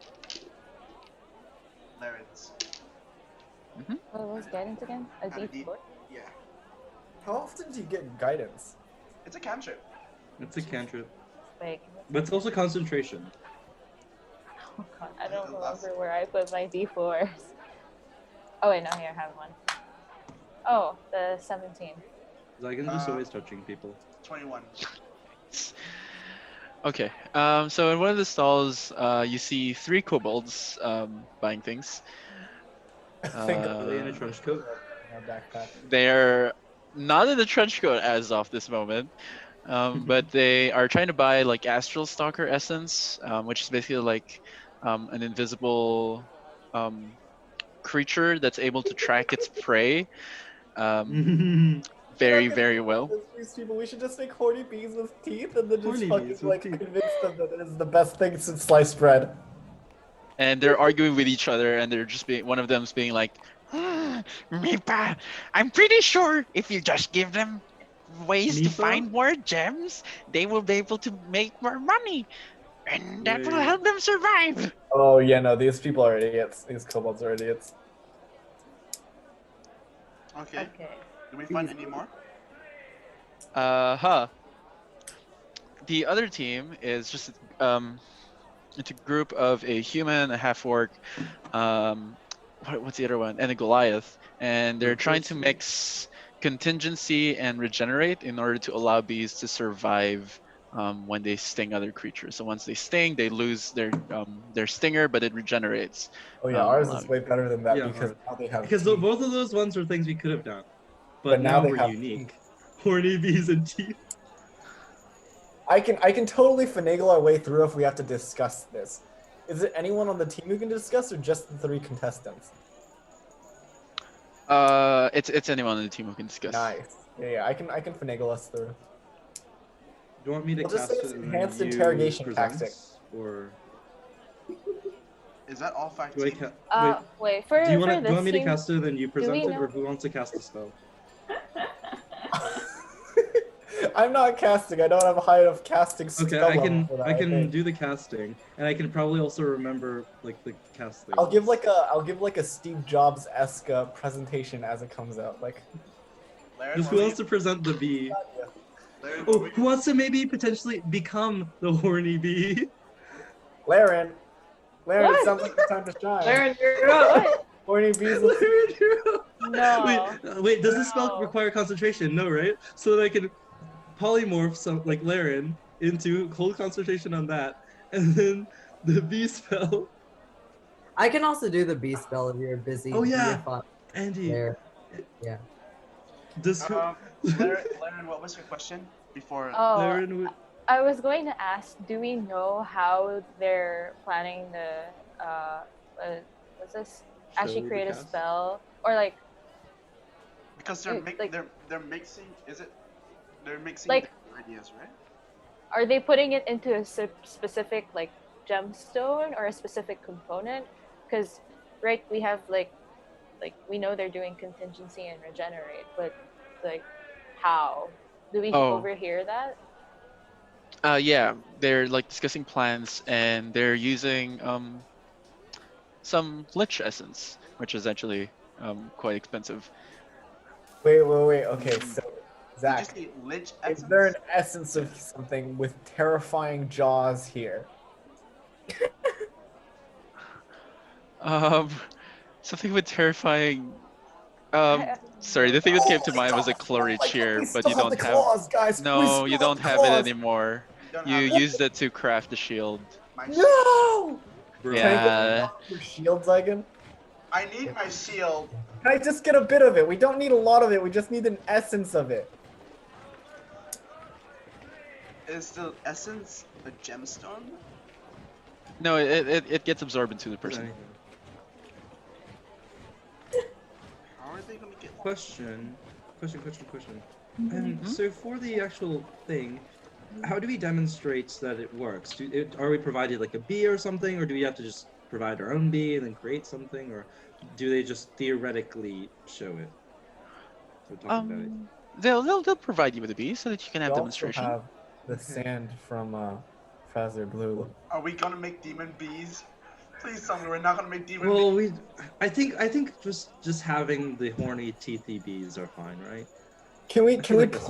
Laren's. What was guidance again? A Add a D4? Yeah, How often do you get guidance? it's a cantrip. It's a cantrip, Wait, but it's also concentration. oh god, I don't remember where I put my D4s. Oh wait, no, here, I have one. Oh, the 17. Zagan's just always touching people. 21. Okay. So in one of the stalls, you see 3 kobolds buying things. Think Are they in a Uh, trench coat? a backpack. They're not in the trench coat as of this moment, but they are trying to buy like Astral Stalker essence, which is basically like an invisible creature that's able to track its prey very, very well. These people, we should just make horny bees with teeth and then just Horny fucking bees with like teeth. convince them that it is the best thing since sliced bread. And they're arguing with each other, and they're just being one of them's being like, Mipa, I'm pretty sure if you just give them ways to Mipa? find more gems, they will be able to make more money, and that will Wait. help them survive. Oh yeah, no, these people are idiots. These kobolds are idiots. Okay. Okay. Do we find any more? The other team is just it's a group of a human, a half orc, what's the other one, and a Goliath, and they're trying to mix contingency and regenerate in order to allow bees to survive when they sting other creatures. So once they sting, they lose their stinger, but it regenerates. Oh yeah, ours allowing- is way better than that Yeah, because ours. now they have Because teeth. both of those ones are things we could have done, but, But now now they we're have unique. Horny bees and teeth. I can totally finagle our way through if we have to discuss this. Is it anyone on the team who can discuss, or just the 3 contestants? It's anyone on the team who can discuss. Nice. Yeah, I can finagle us through. Do you want me to We'll just cast say it it's and enhanced you interrogation present? tactic. Or Is that all 5 do I teams? Wait, for do you for want this me to team, cast it and you present we it, know- or who wants to cast the spell? I'm not casting. I don't have a high enough casting Okay, spell I can level for that, I can think. do the casting, and I can probably also remember like the casting. I'll give like a Steve Jobs esque presentation as it comes out. Like, Laren, Just what who were wants to present the bee? Laren, Oh, what were who wants to maybe potentially become the horny bee? Laren, it What? sounds like it's time to shine. Laren, you're up. Horny bees with No. Wait, does this spell No. require concentration? No, right? So that I can polymorph some like Laren into hold concentration on that, and then the bee spell. I can also do the bee spell if you're busy. Oh, yeah. Be fun Andy, there. Yeah. does Laren, what was your question before? Oh, Laren would... I was going to ask, do we know how they're planning to, what's this? Actually Show create the a cast? spell? Or like, Because they're like- they're mixing. Is it? They're mixing Like- the ideas, right? are they putting it into a specific, like, gemstone or a specific component? Because, right, we have, like, we know they're doing contingency and regenerate, but, like, how? Do we Oh. overhear that? Yeah, they're like discussing plans, and they're using some lich essence, which is actually quite expensive. Wait. Okay, so You Zach, just need lich is essence. there an essence of something with terrifying jaws here? Um, something with terrifying. Sorry, the thing that came to mind was a Clorry Like, cheer, we but still you have the don't have. claws, guys. We No, you still have don't the have it claws. anymore. You don't You have used it to craft the shield. my No! Bro. Can I Yeah. get your shield, Zygon? I need my shield. Can I just get a bit of it? We don't need a lot of it. We just need an essence of it. Is the essence a gemstone? No, it gets absorbed into the person. How are they gonna get? Question. Mhm. So for the actual thing, how do we demonstrate that it works? Are we provided like a bee or something, or do we have to just provide our own bee and then create something, or do they just theoretically show it? So talk about it. They'll provide you with a bee so that you can We have also demonstration. have the Okay. sand from Feather Blue. Are we gonna make demon bees? Please tell me we're not gonna make demon Well, bees. I think just having the horny teethy bees are fine, right? Can we like that's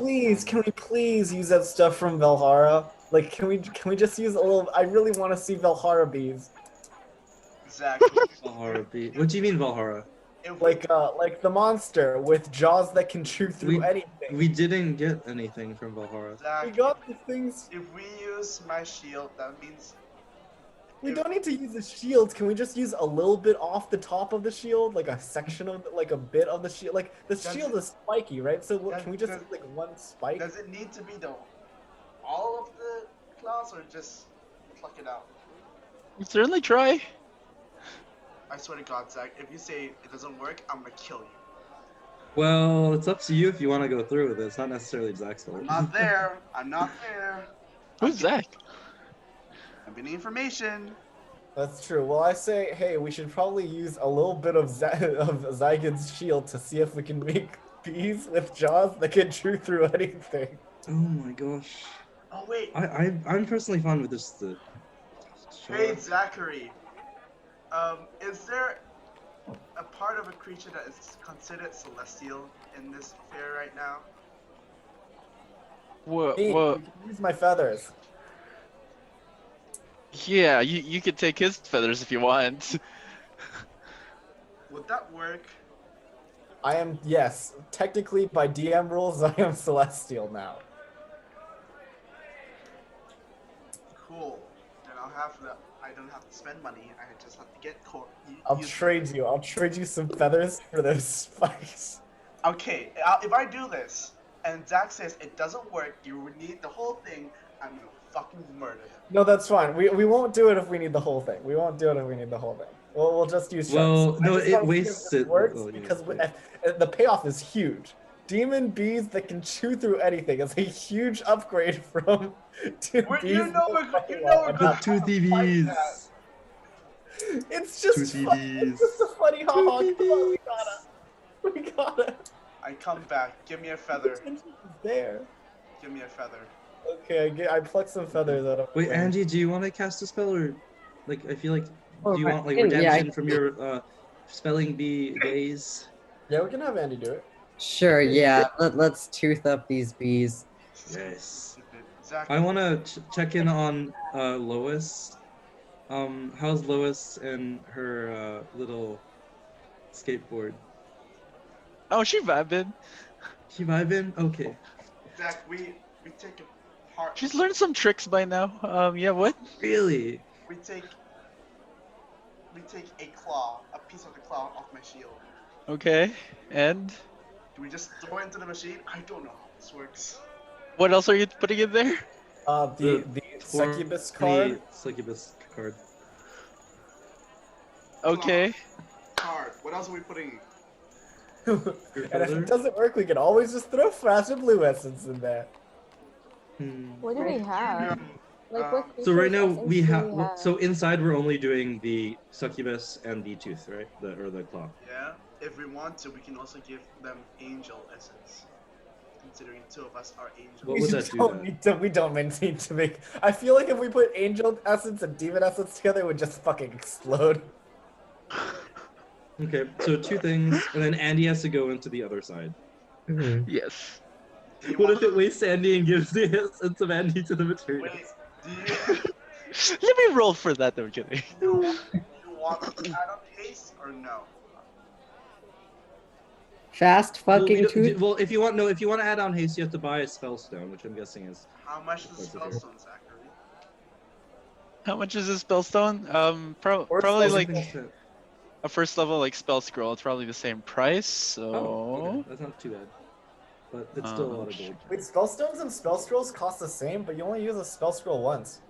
please use that stuff from Velhara? Like, can we just use a little? I really want to see Velhara bees. Zach, Valhara bee. What do you mean Valhara? if Like the monster with jaws that can chew through anything. We didn't get anything from Valhara. Zach, We got the things. if we use my shield, that means We don't need to use the shields. Can we just use a little bit off the top of the shield, like a section of, like a bit of the shield? Like the shield is spiky, right? So can we just use like one spike? does it need to be all of the claws or just pluck it out? Certainly try. I swear to God, Zach, if you say it doesn't work, I'm gonna kill you. Well, it's up to you if you want to go through with it. It's not necessarily Zach's fault. I'm not there. I'm not there. Who's Zach? I'm getting information. That's true. Well, I say, hey, we should probably use a little bit of Zygon's shield to see if we can make bees with jaws that can chew through anything. Oh my gosh. Oh wait. I'm personally fine with this. Hey Zachary. Is there a part of a creature that is considered celestial in this affair right now? What? Hey, What? we can use my feathers. Yeah, you could take his feathers if you want. Would that work? I am, yes, technically by DM rules, I am celestial now. Cool. Then I don't have to spend money. I just have to get core. I'll trade you some feathers for those spikes. Okay, if I do this and Zach says it doesn't work, you would need the whole thing, I'm gonna fucking murder him. No, that's fine. We won't do it if we need the whole thing. We won't do it if we need the whole thing. We'll just use Well, sharks. no, I just it wanna see if wastes this it. works Oh, yeah, because yeah. the payoff is huge. Demon bees that can chew through anything is a huge upgrade from to bees. You know we're The gonna toothy bees. It's just Toothy fun. bees. It's just a funny haha. Toothy Come on, bees. we gotta. I come back. Give me a feather. Potential is there. Give me a feather. Okay, I plucked some feathers out of. Wait, Angie, do you want to cast a spell, or like I feel like Oh, do you want like yeah, redemption from your spelling bee days? Yeah, we can have Andy do it. Sure, yeah. Let's tooth up these bees. Yes. Zach, I want to check in on Lois. How's Lois and her little skateboard? Oh, she vibing. She vibing? Okay. Zach, we take a part. She's learned some tricks by now. Yeah, what? Really? We take a claw, a piece of the claw off my shield. Okay, and Do we just throw it into the machine? I don't know how this works. what else are you putting in there? The succubus card. Succubus card. Okay. Card. What else are we putting in? And if it doesn't work, we can always just throw Flash and Blue Essence in there. What do we have? Like what So right now creatures we essentially have. So inside we're only doing the succubus and the tooth, right? The claw. Yeah. If we want to, we can also give them angel essence. Considering two of us are angels. What would that do don't then? need to, we don't need to make. I feel like if we put Angel Essence and Demon Essence together, it would just fucking explode. Okay, so 2 things, and then Andy has to go into the other side. Mhm. Yes. Do you What want if it wastes Andy and gives the essence of Andy to the materials? Wait, do you Let me roll for that. I'm kidding. you want to add on haste or no? Fast Well, fucking tooth. well, if you want to add on haste, you have to buy a spell stone, which I'm guessing is. How much is the expensive. spellstone, Zachary? How much is this spellstone? Or Probably spell like Something's a first level like spell scroll. It's probably the same price. Oh, So okay. That's not too bad. But it's still a lot of gold. Wait, spell stones and spell scrolls cost the same, but you only use a spell scroll once.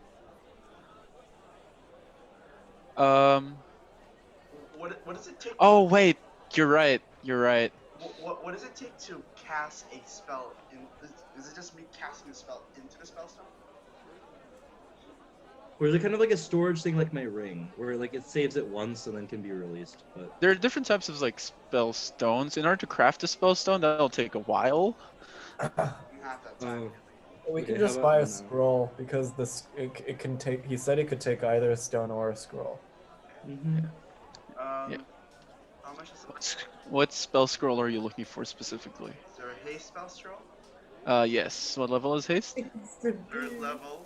um. What does it take? Oh wait, you're right. You're right. What does it take to cast a spell? Is it just me casting a spell into the spellstone? Or is it kind of like a storage thing like my ring, where like it saves it once and then can be released? But There are different types of like spell stones. In order to craft a spell stone, that'll take a while. You have that time. We Okay, can how just about buy a now? scroll because it can take. He said it could take either a stone or a scroll. Mhm. Yeah. How much is it? What spell scroll are you looking for specifically? Is there a haste spell scroll? Yes. What level is haste? 3rd level.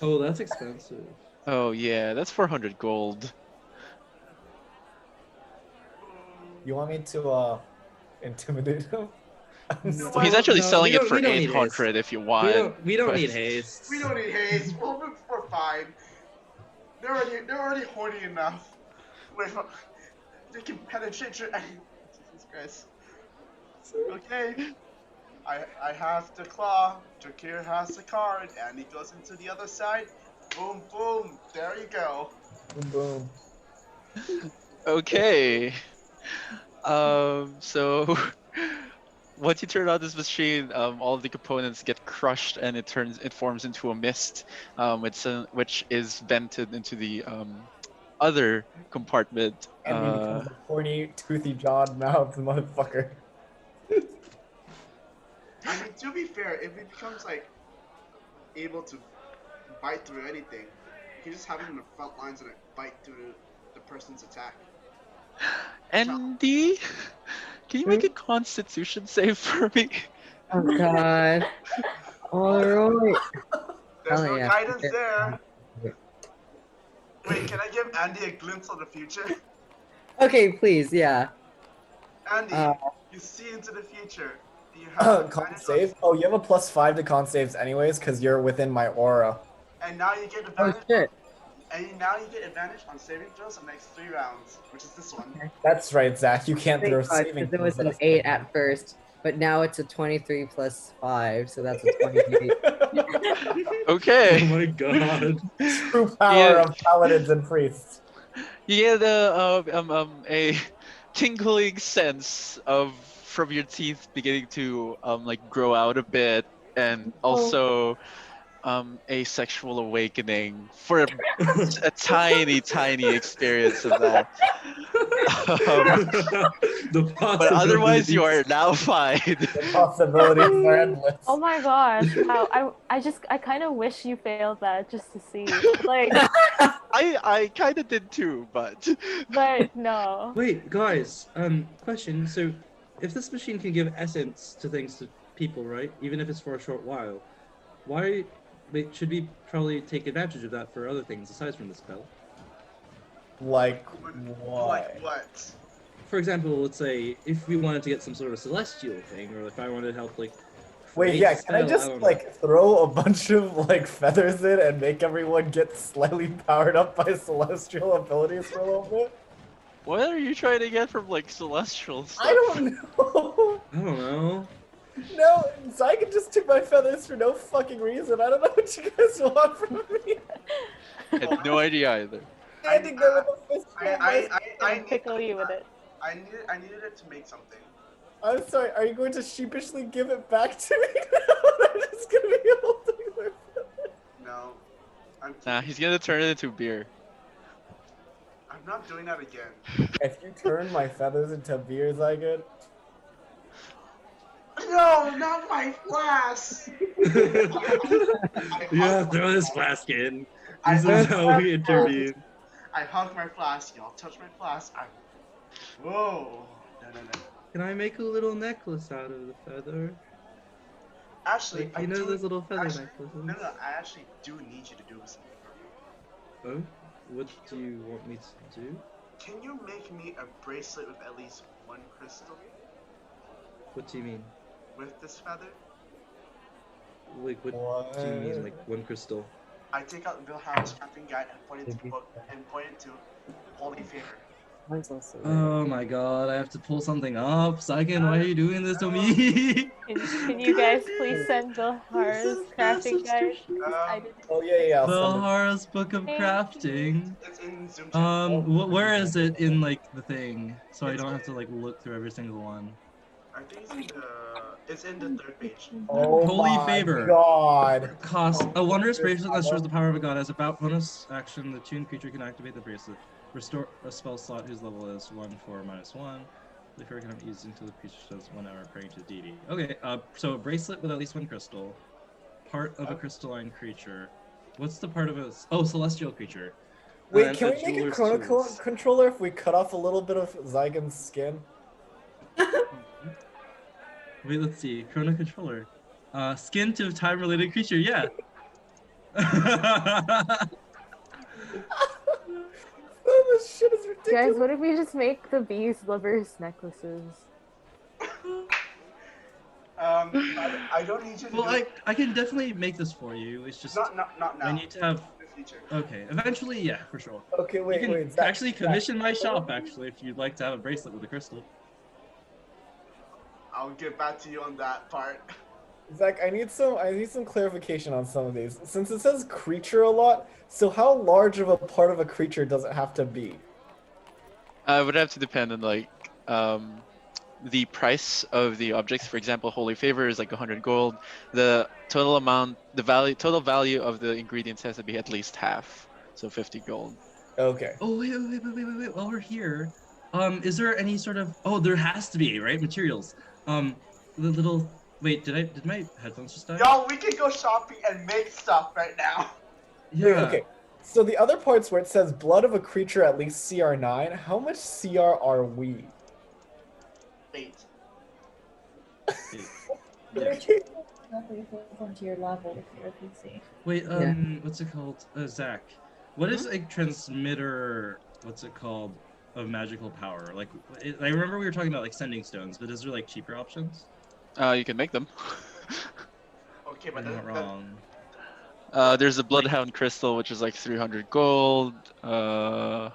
Oh, that's expensive. Oh yeah, that's 400 gold. You want me to intimidate him? No, He's actually no, selling we it don't- for we don't need 800 if you want. We don't but- need haste. We don't need haste. We're fine. They're already horny enough. Wait, they can penetrate your. Jesus Christ. Okay. I have the claw. Jakir has the card, and he goes into the other side. Boom, boom. There you go. Boom, boom. Okay. So once you turn on this machine, all of the components get crushed and it forms into a mist, which is vented into the other compartment. And he becomes a horny, toothy jawed mouthed motherfucker. I mean, to be fair, if he becomes like able to bite through anything, you can just have him in the front lines and bite through the person's attack. Andy, can you make a Constitution save for me? Oh god. Alright. There's Oh, no yeah. guidance there. Wait, can I give Andy a glimpse of the future? Okay, please, yeah. Andy, Uh, you see into the future. You have Con advantage save? Oh, you have a +5 to con saves anyways, because you're within my aura. and now you get Oh advantage. shit. Now you get advantage on saving throws the next 3 rounds, which is this one. That's right, Zach. You can't throw Thank God, saving 'cause it was throws an at 8 at first, but now it's a 23 plus 5, so that's a 28. Okay. Oh my god. True power Yeah. of paladins and priests. You get a tingling sense from your teeth beginning to like grow out a bit, and also a sexual awakening for a tiny experience of that. But otherwise, you are now fine. The possibilities are endless. Oh my gosh! Wow, I kind of wish you failed that just to see. Like, I kind of did too, but no. Wait, guys. Question. So, if this machine can give essence to things to people, right? Even if it's for a short while, why? Wait, should we probably take advantage of that for other things aside from the spell? Like what? Like what? For example, let's say if we wanted to get some sort of celestial thing, or if I wanted help, like. Wait, create yeah, a can I spell, just don't know. like throw a bunch of like feathers in and make everyone get slightly powered up by celestial abilities for a little bit? what are you trying to get from like celestial stuff? I don't know. I don't know. No, Zygon just took my feathers for no fucking reason. I don't know what you guys want from me. I had no idea either. Standing there with a fist. I Pickle you with it. I needed it to make something. I'm sorry, are you going to sheepishly give it back to me now? I'm just gonna be holding my feathers. No, Nah, he's gonna turn it into beer. I'm not doing that again. If you turn my feathers into beer, Zygon. No, not my flask. Yeah, throw this flask in. This is how we intervene. I hug my flask. Y'all touch my flask. Whoa. No. Can I make a little necklace out of the feather? Actually, Like, you know those little feather actually, necklaces? No, I actually do need you to do something for me. Oh? What do you want me to do? Can you make me a bracelet with at least one crystal What do you mean? with this feather? Like, what do you mean, like, one crystal? I take out Wilhelm's crafting guide and point it to book and point it to Holy Favor. Mine's also Oh my god, I have to pull something up. Saiken, why are you doing this to me? Can you guys please send Bilhar's crafting guide? I didn't. Oh yeah, I'll send it. Belhara's Book of Thank Crafting. It's in Zoom chat. Where is it in, like, the thing? So I don't have to, like, look through every single one. I think it's in the third page. Oh Holy my Favor. God. Cost a wondrous bracelet that shows the power of a god. As a bonus action, the tuned creature can activate the bracelet. Restore a spell slot whose level is 1/4 -1. The fairy cannot be used until the creature does 1 hour praying to deity. Okay, so a bracelet with at least one crystal. Part of a crystalline creature. What's the part of a... Oh, celestial creature. Wait, can we make a chrono controller if we cut off a little bit of Zygon's skin? Wait, let's see. Chrono controller. Skin to a time-related creature, yeah. Oh, this shit is ridiculous. Guys, what if we just make the bees lovers necklaces? I don't need you to Well, I can definitely make this for you. It's just... Not now. I need to have... In the future. Okay, eventually, yeah, for sure. Okay, wait, You can wait. Zach, actually commission my shop, actually, if you'd like to have a bracelet with a crystal. I'll get back to you on that part. Zach, I need some clarification on some of these. Since it says creature a lot, so how large of a part of a creature does it have to be? It would have to depend on like the price of the objects. For example, Holy Favor is like 100 gold. The total amount, total value of the ingredients has to be at least half, so 50 gold. Okay. Oh, wait. While we're here, is there any sort of... Oh, there has to be, right? Materials. The little... Wait, did my headphones just die? Yo, we can go shopping and make stuff right now. Yeah. Okay. So the other parts where it says blood of a creature at least CR 9, how much CR are we? 8. They're two roughly equivalent to your level with your PC. Wait, what's it called? Zach, what is a transmitter, what's it called, of magical power? Like, I remember we were talking about, like, sending stones, but is there, like, cheaper options? You can make them. Okay, but I'm not wrong. There's a Bloodhound Crystal, which is like 300 gold. What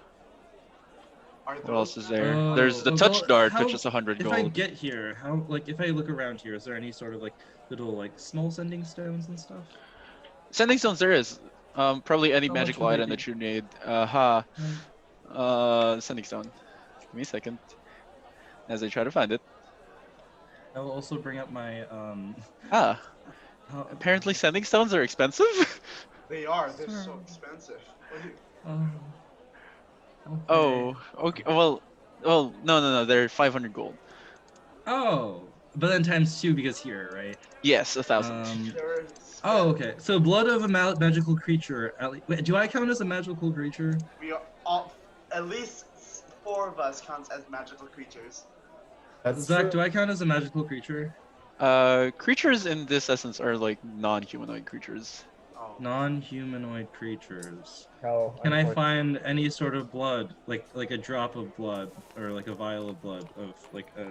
else is there? Oh, There's the well, Touch Dart, how- which is 100 If gold. I get here, how, like, if I look around here, is there any sort of, like, little, like, small sending stones and stuff? Sending stones there is. Probably any How much magical would they item be? that you need. Sending stone. Give me a second. As I try to find it. I will also bring up my, Apparently sending stones are expensive? They are. They're so expensive. okay. Oh, okay. Well, no. They're 500 gold. Oh, but then times 2 because here, right? Yes, 1,000. Oh, okay. So blood of a magical creature. Wait, do I count as a magical creature? We are all, at least 4 of us counts as magical creatures. Zach, do I count as a magical creature? Creatures in this essence are like non-humanoid creatures. Oh. Non-humanoid creatures. Oh, Can I find any sort of blood, like a drop of blood, or like a vial of blood of like a...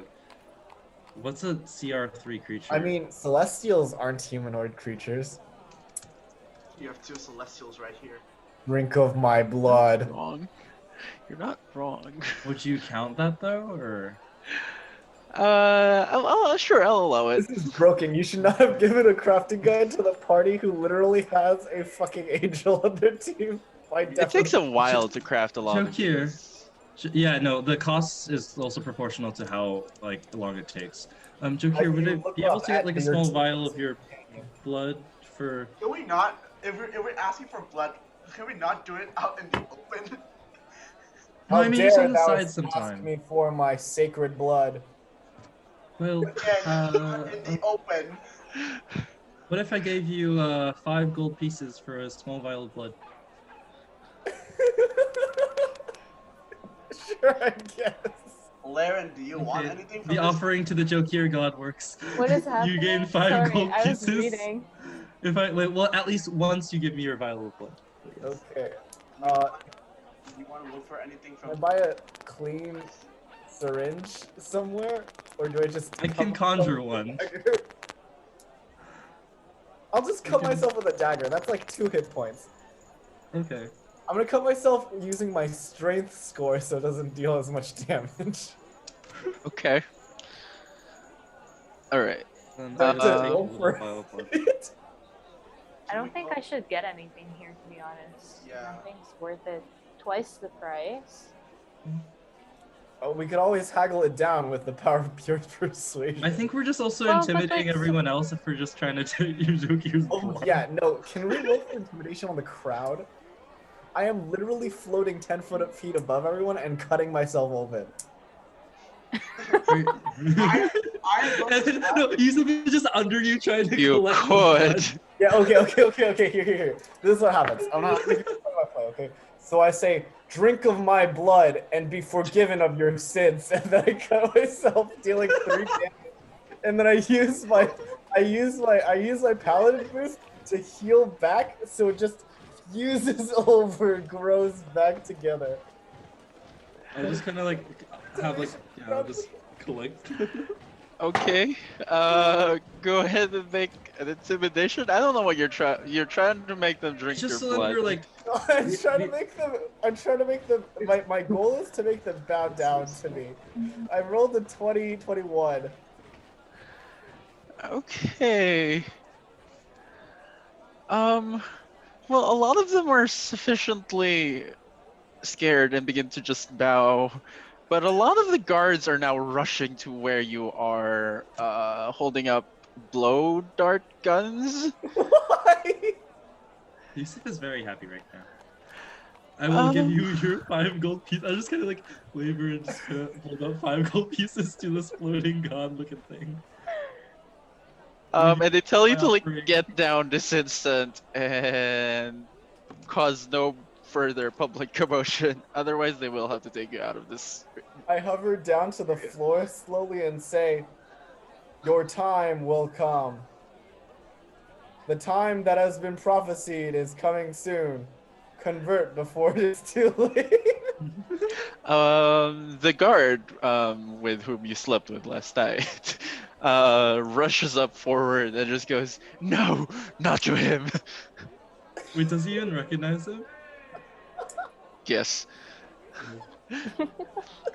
What's a CR3 creature? I mean, celestials aren't humanoid creatures. You have 2 celestials right here. Drink of my blood. Wrong. You're not wrong. Would you count that though, or? Sure, I'll allow it. This is broken. You should not have given a crafting guide to the party who literally has a fucking angel on their team. It takes a while to craft a lot of Jokir. these. Yeah, no, the cost is also proportional to how like long it takes. Jokir, would it be able to get like a small vial of your blood for? Can we not? If we're asking for blood, can we not do it out in the open? No, I mean just on the thou side ask sometime. me for my sacred blood. Well, in the open. what if I gave you 5 gold pieces for a small vial of blood? Sure, I guess. Laren, do you want Okay, anything from the this? offering to the Jokir god works. What is You happening? gain 5 Sorry, gold I was pieces. reading. If I well, at least once you give me your vial of blood. Please. Okay. Do you want to look for anything Can I from? buy a clean syringe somewhere, or do I just? I can cut conjure myself one. with a dagger? I'll just cut myself with a dagger. That's like 2 hit points. Okay. I'm gonna cut myself using my strength score so it doesn't deal as much damage. Okay. All right. Then That's just it, take a roll little for vial of blood. it. I don't think I should get anything here, to be honest. Yeah. Nothing's worth it. Twice the price. Oh, we could always haggle it down with the power of pure persuasion. I think we're just also Well, but, intimidating like, everyone else if we're just trying to take Yuzukir's Oh blood. yeah, no. Can we roll for intimidation on the crowd? I am literally floating 10 feet above everyone and cutting myself open. No, Yuzuk is just under you trying to You collect his could. blood. Yeah, okay. Here. This is what happens. I'm not this is my play, okay? So I say, drink of my blood and be forgiven of your sins, and then I cut myself, dealing 3 damage. And then I use my paladin boost to heal back, so it just fuses over, grows back together. I'll just kind of like have like just collect. Okay. Go ahead and make an intimidation. I don't know what you're trying. You're trying to make them drink Just your so blood. that you're like I'm trying to make them. My goal is to make them bow down to me. I rolled a 21. Okay. Well, a lot of them are sufficiently scared and begin to just bow, but a lot of the guards are now rushing to where you are, holding up blow dart guns. Why? Yusuf is very happy right now. I will give you your 5 gold pieces. I'm just kind of like waver and just kind of hold up 5 gold pieces to this floating god looking thing. And they tell you My to like offering. get down this instant and cause no further public commotion. Otherwise, they will have to take you out of this. I hover down to the floor slowly and say, "Your time will come. The time that has been prophesied is coming soon. Convert before it is too late." The guard with whom you slept with last night rushes up forward and just goes, "No, not to him." Wait, does he even recognize him? Yes.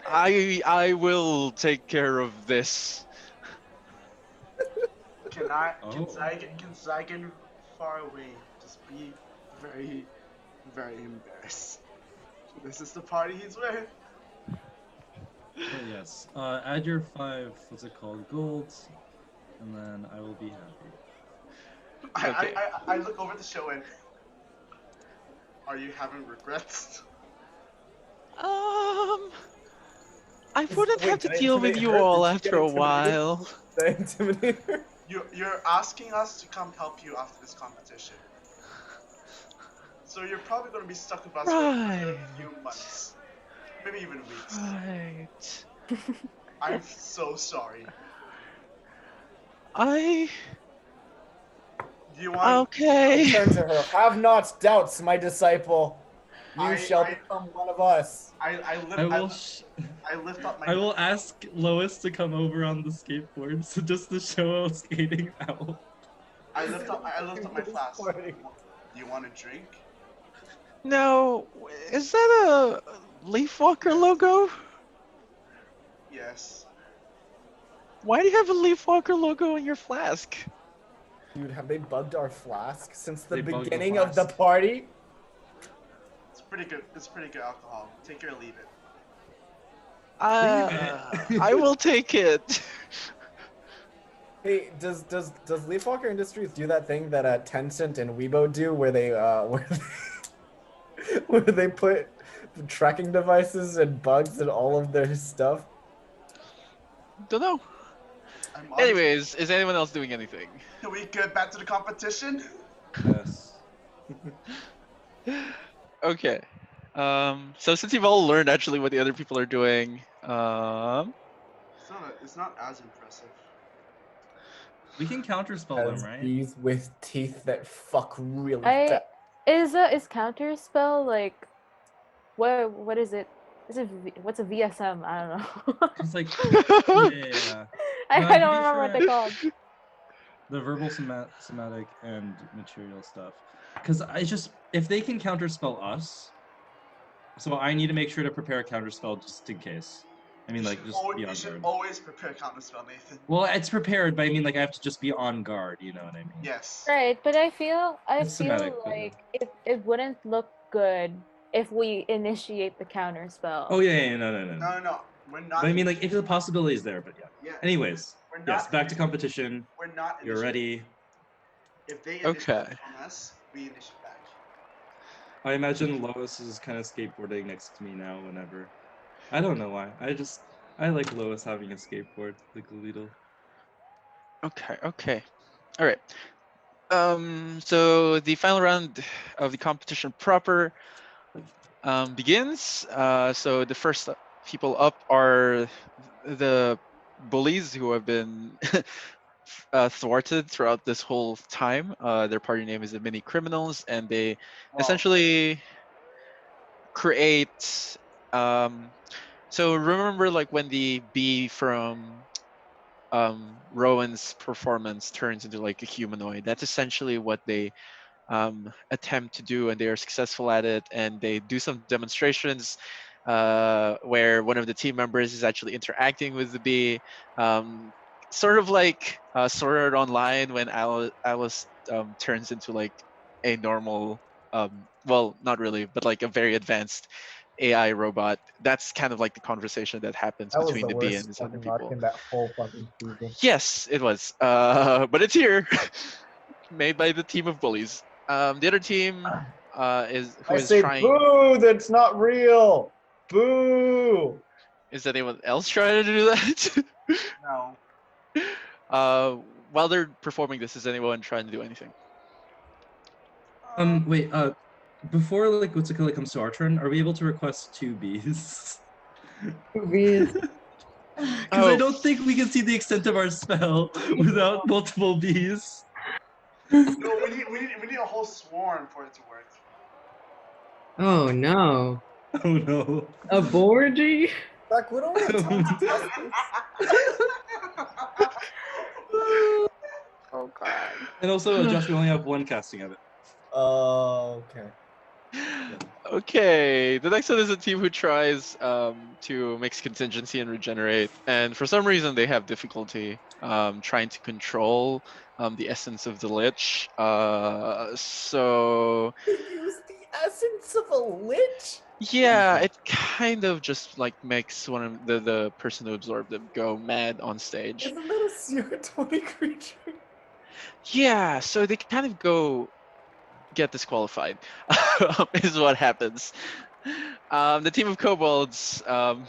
I will take care of this. Can Oh. Zygon far away just be very, very embarrassed? This is the party he's with. Oh, yes. Add your 5, what's it called, gold, and then I will be happy. Okay. I look over the show and are you having regrets? I wouldn't Wait, have to did I deal with intimidate you her? all Did she after get a intimidated? while. Did I intimidate her? You're asking us to come help you after this competition. So you're probably going to be stuck with us for Right. a few months. Maybe even weeks. Right. I'm so sorry. I Do you want okay. Turn to her. Have not doubts, my disciple. You I- shall I- become one of us. I lift up my I will ask Lois to come over on the skateboard, so just to show us skating out. I lift up my This flask. party. Do you want a drink? Now, is that a Leafwalker logo? Yes. Why do you have a Leafwalker logo in your flask? Dude, have they bugged our flask since the They bugged the beginning of the flask. party? It's pretty good. It's pretty good alcohol. Take it or leave it. I will take it. Hey, does Leafwalker Industries do that thing that Tencent and Weibo do, where they where they put tracking devices and bugs in all of their stuff? Don't know. I'm honest- Anyways, is anyone else doing anything? Can we get back to the competition? Yes. Okay. So since you've all learned actually what the other people are doing, It's not as impressive. We can counterspell them, As right? bees with teeth that fuck really I fast. is counter spell like what is it? What's a VSM? I don't know. Just like yeah. I, No, I I'm don't pretty remember sure what they're called. the verbal, somatic, and material stuff. Because if they can counterspell us, so I need to make sure to prepare a counterspell just in case. I mean, like, just be You on should guard. always prepare counterspell, Nathan. Well, it's prepared, but I mean, like, I have to just be on guard. You know what I mean? Yes. Right, but I feel It's somatic, but yeah. like it wouldn't look good if we initiate the counter spell. Oh yeah, no. No. We're not. But I mean, like, if the possibility is there, but yeah. Yeah. Anyways, We're not yes, back to competition. We're not. You're ready. If they Okay. initiate on us, we initiate back. I imagine Lois is kind of skateboarding next to me now. Whenever, I don't know why. I like Lois having a skateboard, like a little. Okay. All right. So the final round of the competition proper begins. So the first people up are the bullies who have been thwarted throughout this whole time. Their party name is the Mini Criminals, and they essentially create. So remember, like when the bee from Rowan's performance turns into like a humanoid. That's essentially what they attempt to do, and they are successful at it. And they do some demonstrations where one of the team members is actually interacting with the bee, sort of like Sword Art Online when Alice turns into like a normal, well, not really, but like a very advanced AI robot. That's kind of like the conversation that happens That was between the the bee worst and these other fucking arc people. in that whole fucking season. Yes, it was. But it's here, made by the team of bullies. The other team is trying. Boo! That's not real. Boo! Is anyone else trying to do that? No. While they're performing this, is anyone trying to do anything? Wait. Before like what's it called? It comes to our turn. Are we able to request 2 bees? 2 bees. Because I don't think we can see the extent of our spell without multiple bees. No, we need a whole swarm for it to work. Oh no. Oh no. A Borgie? Zach, we don't have time to test this. Oh god. And also, Josh, we only have 1 casting of it. Okay. Okay, the next one is a team who tries to mix contingency and regenerate, and for some reason they have difficulty trying to control the essence of the lich. So They use the essence of a lich? yeah, it kind of just like makes one of the person who absorbed them go mad on stage. Isn't that a CR20 creature? Yeah, so they kind of go get disqualified is what happens. The team of kobolds have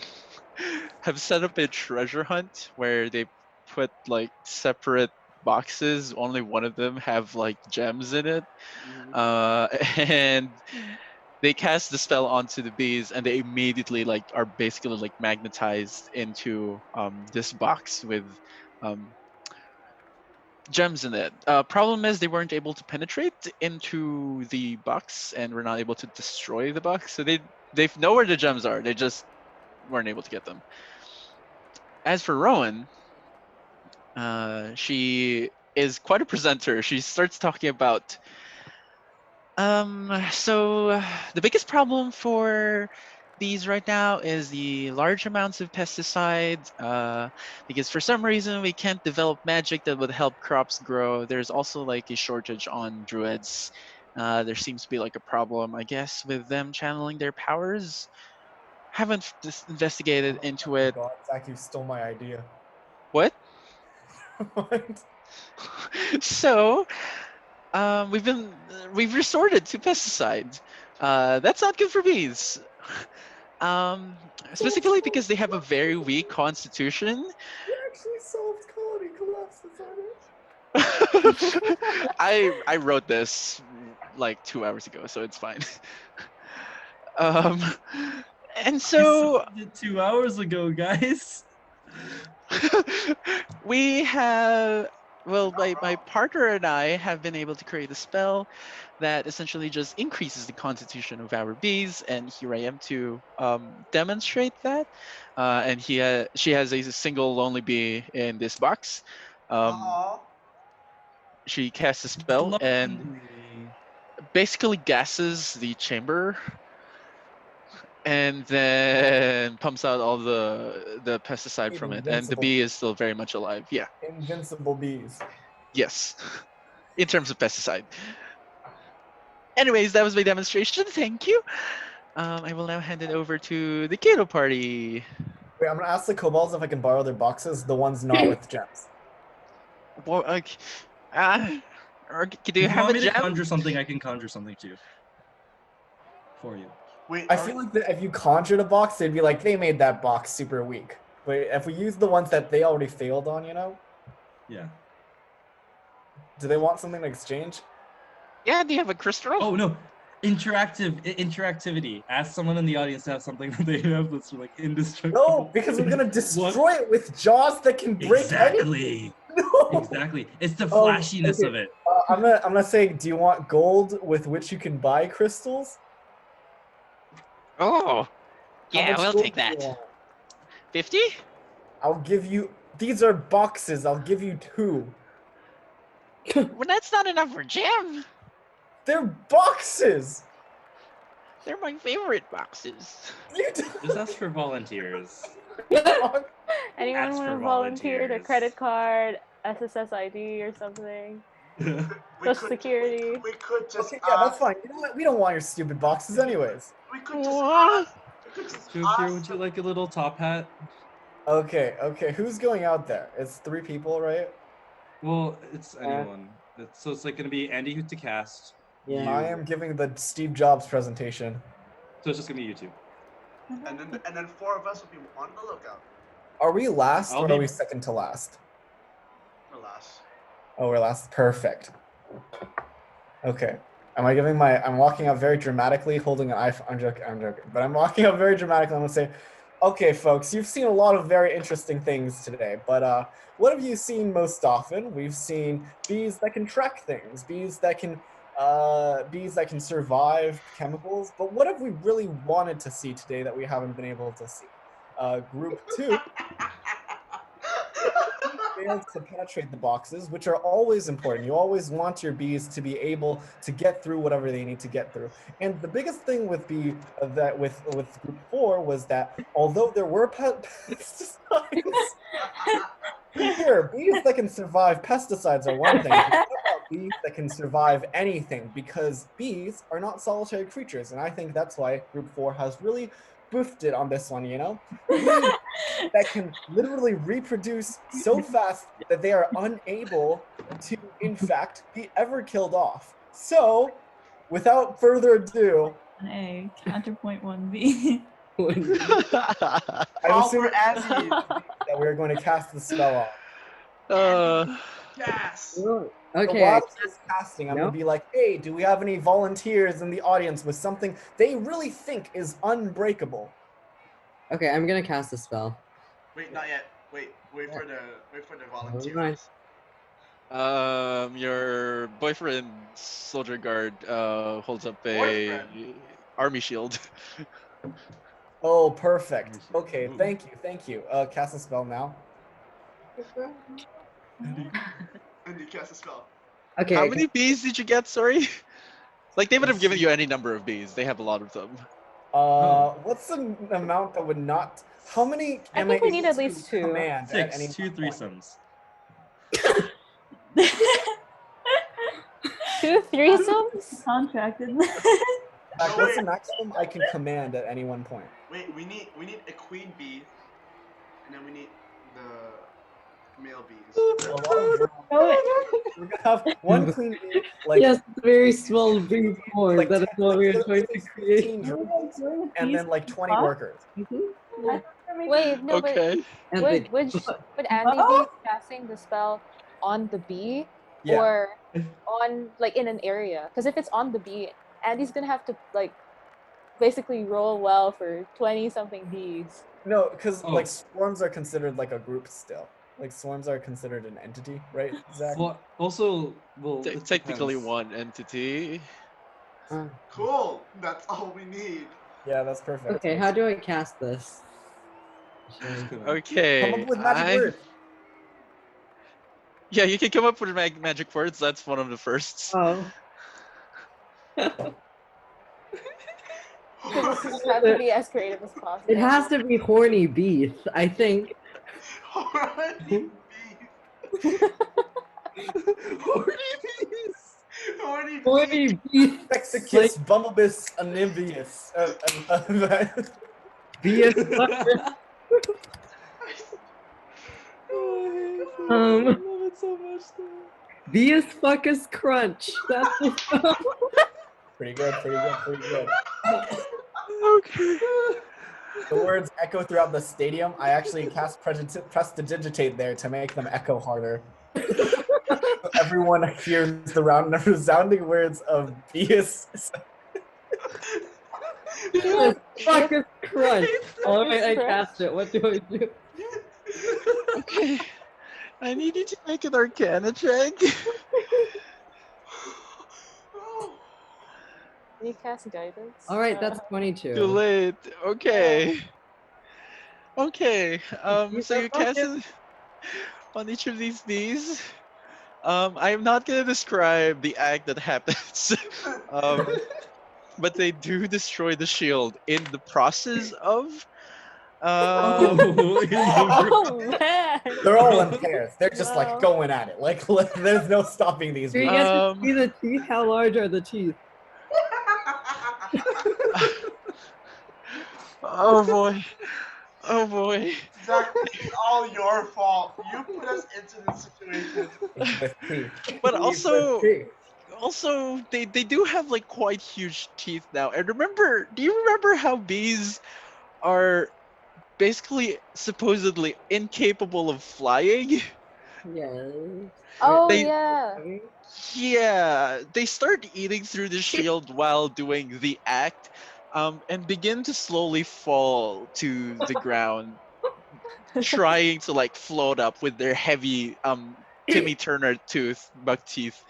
set up a treasure hunt where they put like separate boxes. Only one of them have like gems in it, and they cast the spell onto the bees, and they immediately like are basically like magnetized into this box with gems in it. Problem is they weren't able to penetrate into the box and were not able to destroy the box. So they know where the gems are. They just weren't able to get them. As for Rowan, she is quite a presenter. She starts talking about so the biggest problem for these right now is the large amounts of pesticides, because for some reason we can't develop magic that would help crops grow. There's also like a shortage on druids. There seems to be like a problem, I guess, with them channeling their powers. Haven't investigated into it. God, Zach, you stole my idea. What? What? So we've resorted to pesticides. That's not good for bees. Specifically because they have a very weak constitution. You actually solved colony collapses on it. I wrote this like 2 hours ago, so it's fine. And so I did 2 hours ago, guys. we have, well, You're not my wrong. partner and I have been able to create a spell that essentially just increases the constitution of our bees, and here I am to demonstrate that. And she has a single lonely bee in this box. Aw. She casts a spell and Lovely. basically gases the chamber and then pumps out all the pesticide from it, and the Invincible. bee is still very much alive. Yeah. Invincible bees. Yes. In terms of pesticide. Anyways, that was my demonstration. Thank you. I will now hand it over to the Kato party. Wait, I'm gonna ask the kobolds if I can borrow their boxes, the ones not with gems. Well, or do you If you have want a me to gem? conjure something, I can conjure something too. For you. Wait, I feel like that if you conjured a box, they'd be like, they made that box super weak. But if we use the ones that they already failed on, you know, Yeah. do they want something to exchange? Yeah, do you have a crystal? Oh no. Interactivity. Ask someone in the audience to have something that they have that's like indestructible. No, because we're gonna destroy it with jaws that can break Exactly. No. Exactly. It's the flashiness of it. I'm gonna say, do you want gold with which you can buy crystals? Oh, How yeah, much we'll gold take do you that. want? 50? I'll give you. These are boxes. I'll give you 2. Well, that's not enough for gem. They're boxes. They're my favorite boxes. Just ask for volunteers. Anyone Ask want for to volunteer their volunteers. credit card, SSS ID, or something? Social Security. We could just Okay, yeah, that's fine. You know what? We don't want your stupid boxes, anyways. We could just What? we could just Joker, would you like a little top hat? Okay, who's going out there? It's 3 people, right? Well, it's anyone. So it's like gonna be Andy who to cast. Yeah. You. I am giving the Steve Jobs presentation. So it's just gonna be you two. and then 4 of us will be on the lookout. Are we last I'll or be- are we second to last? Alas. Oh, we're last. Perfect. Okay. I'm walking up very dramatically, holding an iPhone. I'm joking. But I'm walking up very dramatically. I'm gonna say, okay, folks, you've seen a lot of very interesting things today, but what have you seen most often? We've seen bees that can track things, bees that can survive chemicals. But what have we really wanted to see today that we haven't been able to see? Group 2 failed to penetrate the boxes, which are always important. You always want your bees to be able to get through whatever they need to get through. And the biggest thing with with group 4 was that although there were pesticides, here bees that can survive pesticides are one thing. But what about bees that can survive anything? Because bees are not solitary creatures, and I think that's why group 4 has really boofed it on this one, you know? Bees that can literally reproduce so fast that they are unable to, in fact, be ever killed off. So, without further ado, A counterpoint 1B. I'm assuming that we're going to cast the spell on. Yes. So Okay. while this is casting, I'm going to be like, hey, do we have any volunteers in the audience with something they really think is unbreakable? Okay, I'm gonna cast a spell. Wait, not yet. Wait for the Never volunteers. Your boyfriend, soldier guard, holds up a Boyfriend? army shield. Oh, perfect. Okay, thank you. Cast a spell now. And you cast a spell. Okay. How many bees did you get? Sorry. Like they would have given you any number of bees. They have a lot of them. What's the amount that would not? How many? I think we need at least 2. Command at 6, any 2 point? threesomes. 2 threesomes? Contracted. Like, what's the maximum I can command at any one point? Wait, we need a queen bee, and then we need the male bees. A lot of drones. We're gonna have one queen bee, like Yes, very small bee form. like That is what we are going to 15 create. drones, and then like 20 workers. Wait, no, Okay. And but they- would Andy be casting the spell on the bee Yeah. or on like in an area? Because if it's on the bee, Andy's gonna have to like basically roll well for 20 something bees. No, because Oh. like swarms are considered like a group still. Like swarms are considered an entity, right, Zach? Well, also, well, it Technically depends. one entity. Cool. That's all we need. Yeah, that's perfect. Okay, how do I cast this? Just gonna- Okay. Come up with magic words. Yeah, you can come up with magic words. That's one of the firsts. Oh. So this is have to be as creative as possible. It has to be horny beef, I think. Horny beef. Horny Horny beef. Sexicus Bumblebis Animius. Beef. I love it so much. Beef fuckus crunch. That's Pretty good, pretty good, pretty good. Okay. The words echo throughout the stadium. I actually cast Prestidigitate there to make them echo harder. Everyone hears the resounding words of Beus. fuckus crunch. Alright, I cast it. What do I do? Okay. I need you to make an Arcana check. Can you cast guidance? Alright, that's 22. Too late. Okay. Okay. So you cast it on each of these bees. I'm not gonna describe the act that happens. But they do destroy the shield in the process of. Oh man! They're all in pairs. They're just like going at it. Like there's no stopping these. Do you get to see the teeth? How large are the teeth? Oh boy. Oh boy. Zach, it's all your fault. You put us into this situation. But also they do have like quite huge teeth now. And do you remember how bees are basically supposedly incapable of flying? Yes. Oh They- yeah. Yeah, they start eating through the shield while doing the act, and begin to slowly fall to the ground, trying to like float up with their heavy Timmy Turner buck teeth.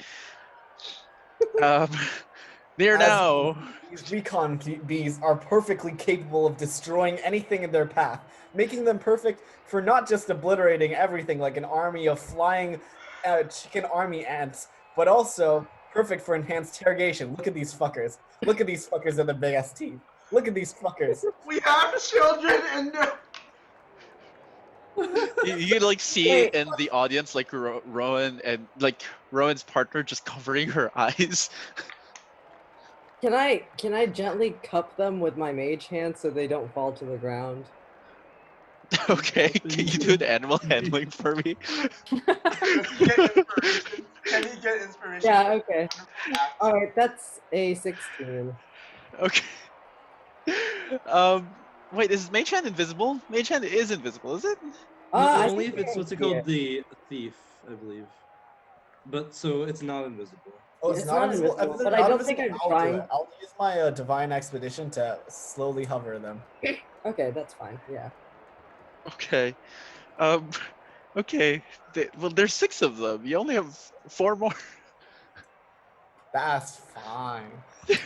They're As now. These recon bees are perfectly capable of destroying anything in their path, making them perfect for not just obliterating everything like an army of flying chicken army ants, but also perfect for enhanced interrogation. Look at these fuckers. Look at these fuckers with the big ass teeth. Look at these fuckers. We have children and You can like see in the audience like Rowan and like Rowan's partner just covering her eyes. Can I gently cup them with my mage hand so they don't fall to the ground? Okay, can you do the animal handling for me? Can he get inspiration? Yeah, okay. Alright, that's a 16. Okay. Wait, is Mage Hand invisible? Mage Hand is invisible, is it? I Only if think it's what's it called, the thief, I believe. But so it's not invisible. Oh, It's not invisible, If it's but I not don't think invisible, I'm I'll do trying. it. I'll use my divine expedition to slowly hover them. Okay, that's fine. Yeah. Okay. Okay. Well, there's 6 of them. You only have 4 more. That's fine.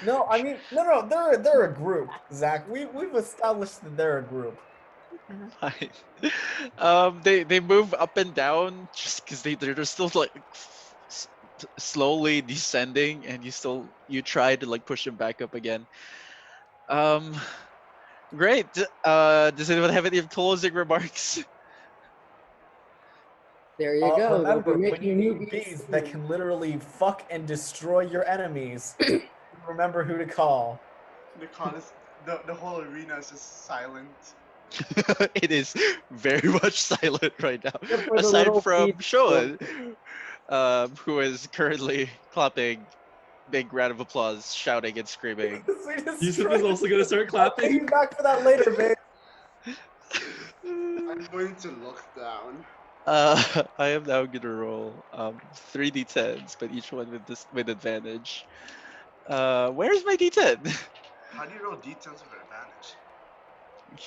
No, I mean, no, they're a group, Zach. We've established that they're a group. Fine. They move up and down just because they're still like slowly descending, and you try to like push them back up again. Great. Does anyone have any closing remarks? There you go. Remember, We're when you making need bees that can literally fuck and destroy your enemies, remember who to call. The whole arena is just silent. It is very much silent right now. Except for the Aside little from bees. Sean, who is currently clapping, big round of applause, shouting and screaming. Yusuf is also gonna start I'll pay you clapping. back for that later, babe. I'm going to look down. I am now gonna roll 3d10s, but each one with advantage. Where's my d10? How do you roll d10s with advantage?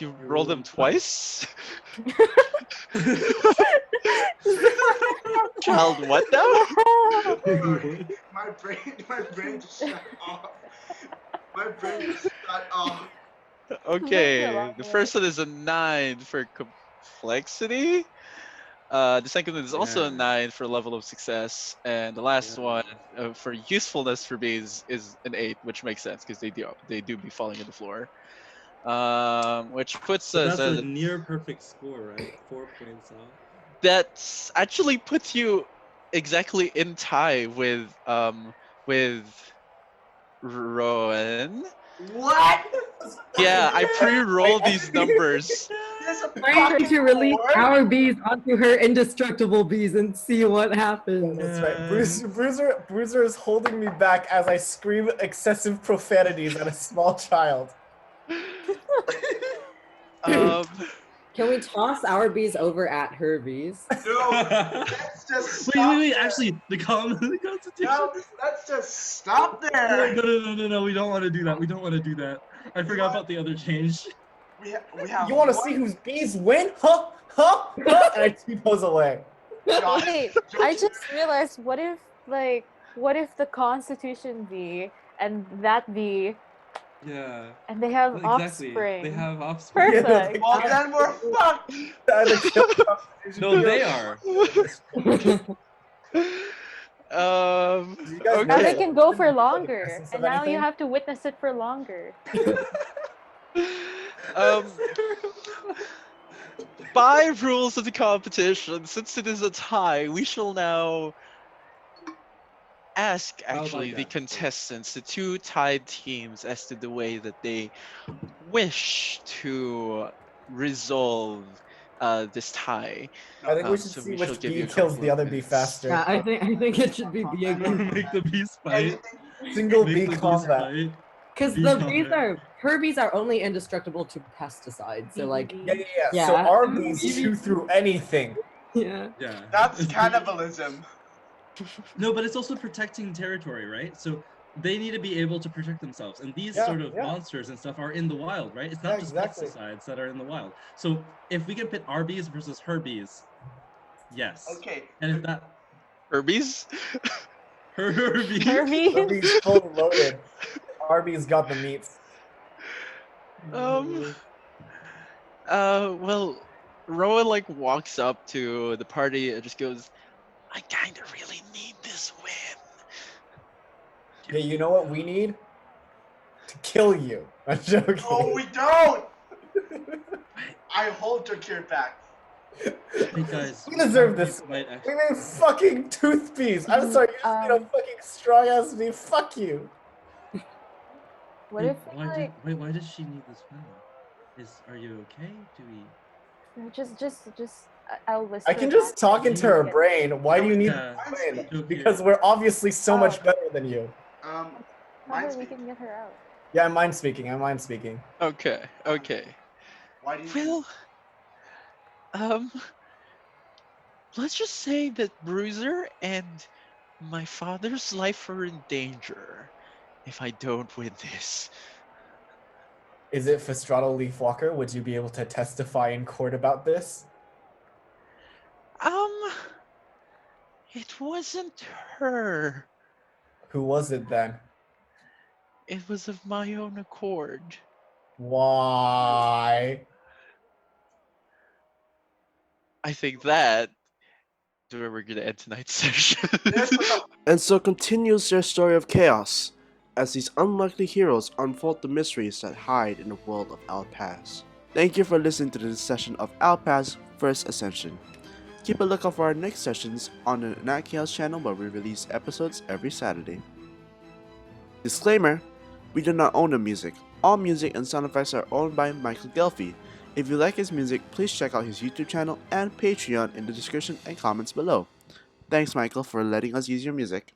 You You roll them twice? Child, what now? My brain just shut off. My brain just shut off. Okay, the first one is a 9 for complexity. The second one is also a Yeah. 9 for level of success, and the last Yeah. one for usefulness for bees is an 8, which makes sense because they do be falling on the floor. Which puts But us that's a at near perfect score, right? 4 points off. that's actually puts you exactly in tie with Rowan. What? Yeah, I pre-rolled these numbers. There's a I'm trying fucking to release board? our bees onto her indestructible bees and see what happens. That's right. Bruiser is holding me back as I scream excessive profanities at a small child. Um, Can we toss our bees over at her bees? No, let's just Wait, stop wait, there. actually, the Constitution. No, let's just stop No, there. no, we don't want to do that. We don't want to do that. I forgot about the other change. We have You want to one- see whose bees win? Huh? Huh? Huh? And I T-pose away. Josh, Wait, Josh- I just realized what if the Constitution bee and that bee Yeah. and they have Exactly. offspring? They have offspring. Yeah, no, Perfect. Well, then we're fucked. The kill Constitution No, they kills- are. You guys Now know they that can go for like longer, essence of and now you anything? have to witness it for longer. By rules of the competition, since it is a tie, we shall now ask actually the that? contestants, the two tied teams, as to the way that they wish to resolve this tie. I think we should So see we shall which give you bee a kills couple the of other bee minutes. faster. Yeah, I think it should be bee again. Make the bees fight. Single Make bee the bees combat. fight. Because Bee the bees combat. her bees are only indestructible to pesticides. So like, Yeah. So Yeah. our bees chew through anything. yeah. Yeah. That's cannibalism. No, but it's also protecting territory, right? So they need to be able to protect themselves. And these sort of monsters and stuff are in the wild, right? It's not just pesticides that are in the wild. So if we can pit our bees versus her bees, yes. Okay. And if that Herbies? her bees, Herbies? Our bees fully loaded. Our bees got the meats. Well, Rowan like walks up to the party and just goes, I kinda really need this win. Yeah, you know what we need? To kill you. I'm joking. No, we don't. I hold Drakir back. hey guys, We deserve this. Might We actually... made fucking tooth bees. I'm sorry, you just made a fucking strong ass bee. Fuck you. What Wait, if we, why does she need this win? Are you okay? Do we? just I'll whisper. I can just back talk and into her get- brain. Why do you need Yeah. to win? Joke Because here. we're obviously so much better than you. How Mind about we speak. can get her out? Yeah, I'm mind speaking. I'm mind speaking. Okay. Why do you? Well, let's just say that Bruiser and my father's life are in danger if I don't win this. Is it Festrato Leafwalker? Would you be able to testify in court about this? It wasn't her. Who was it then? It was of my own accord. Why? I think that is where we're gonna end tonight's session. And so continues their story of chaos, as these unlikely heroes unfold the mysteries that hide in the world of Alpaz. Thank you for listening to this session of Alpaz First Ascension. Keep a lookout for our next sessions on the NatChaos channel, where we release episodes every Saturday. Disclaimer: we do not own the music. All music and sound effects are owned by Michael Ghelfi. If you like his music, please check out his YouTube channel and Patreon in the description and comments below. Thanks, Michael, for letting us use your music.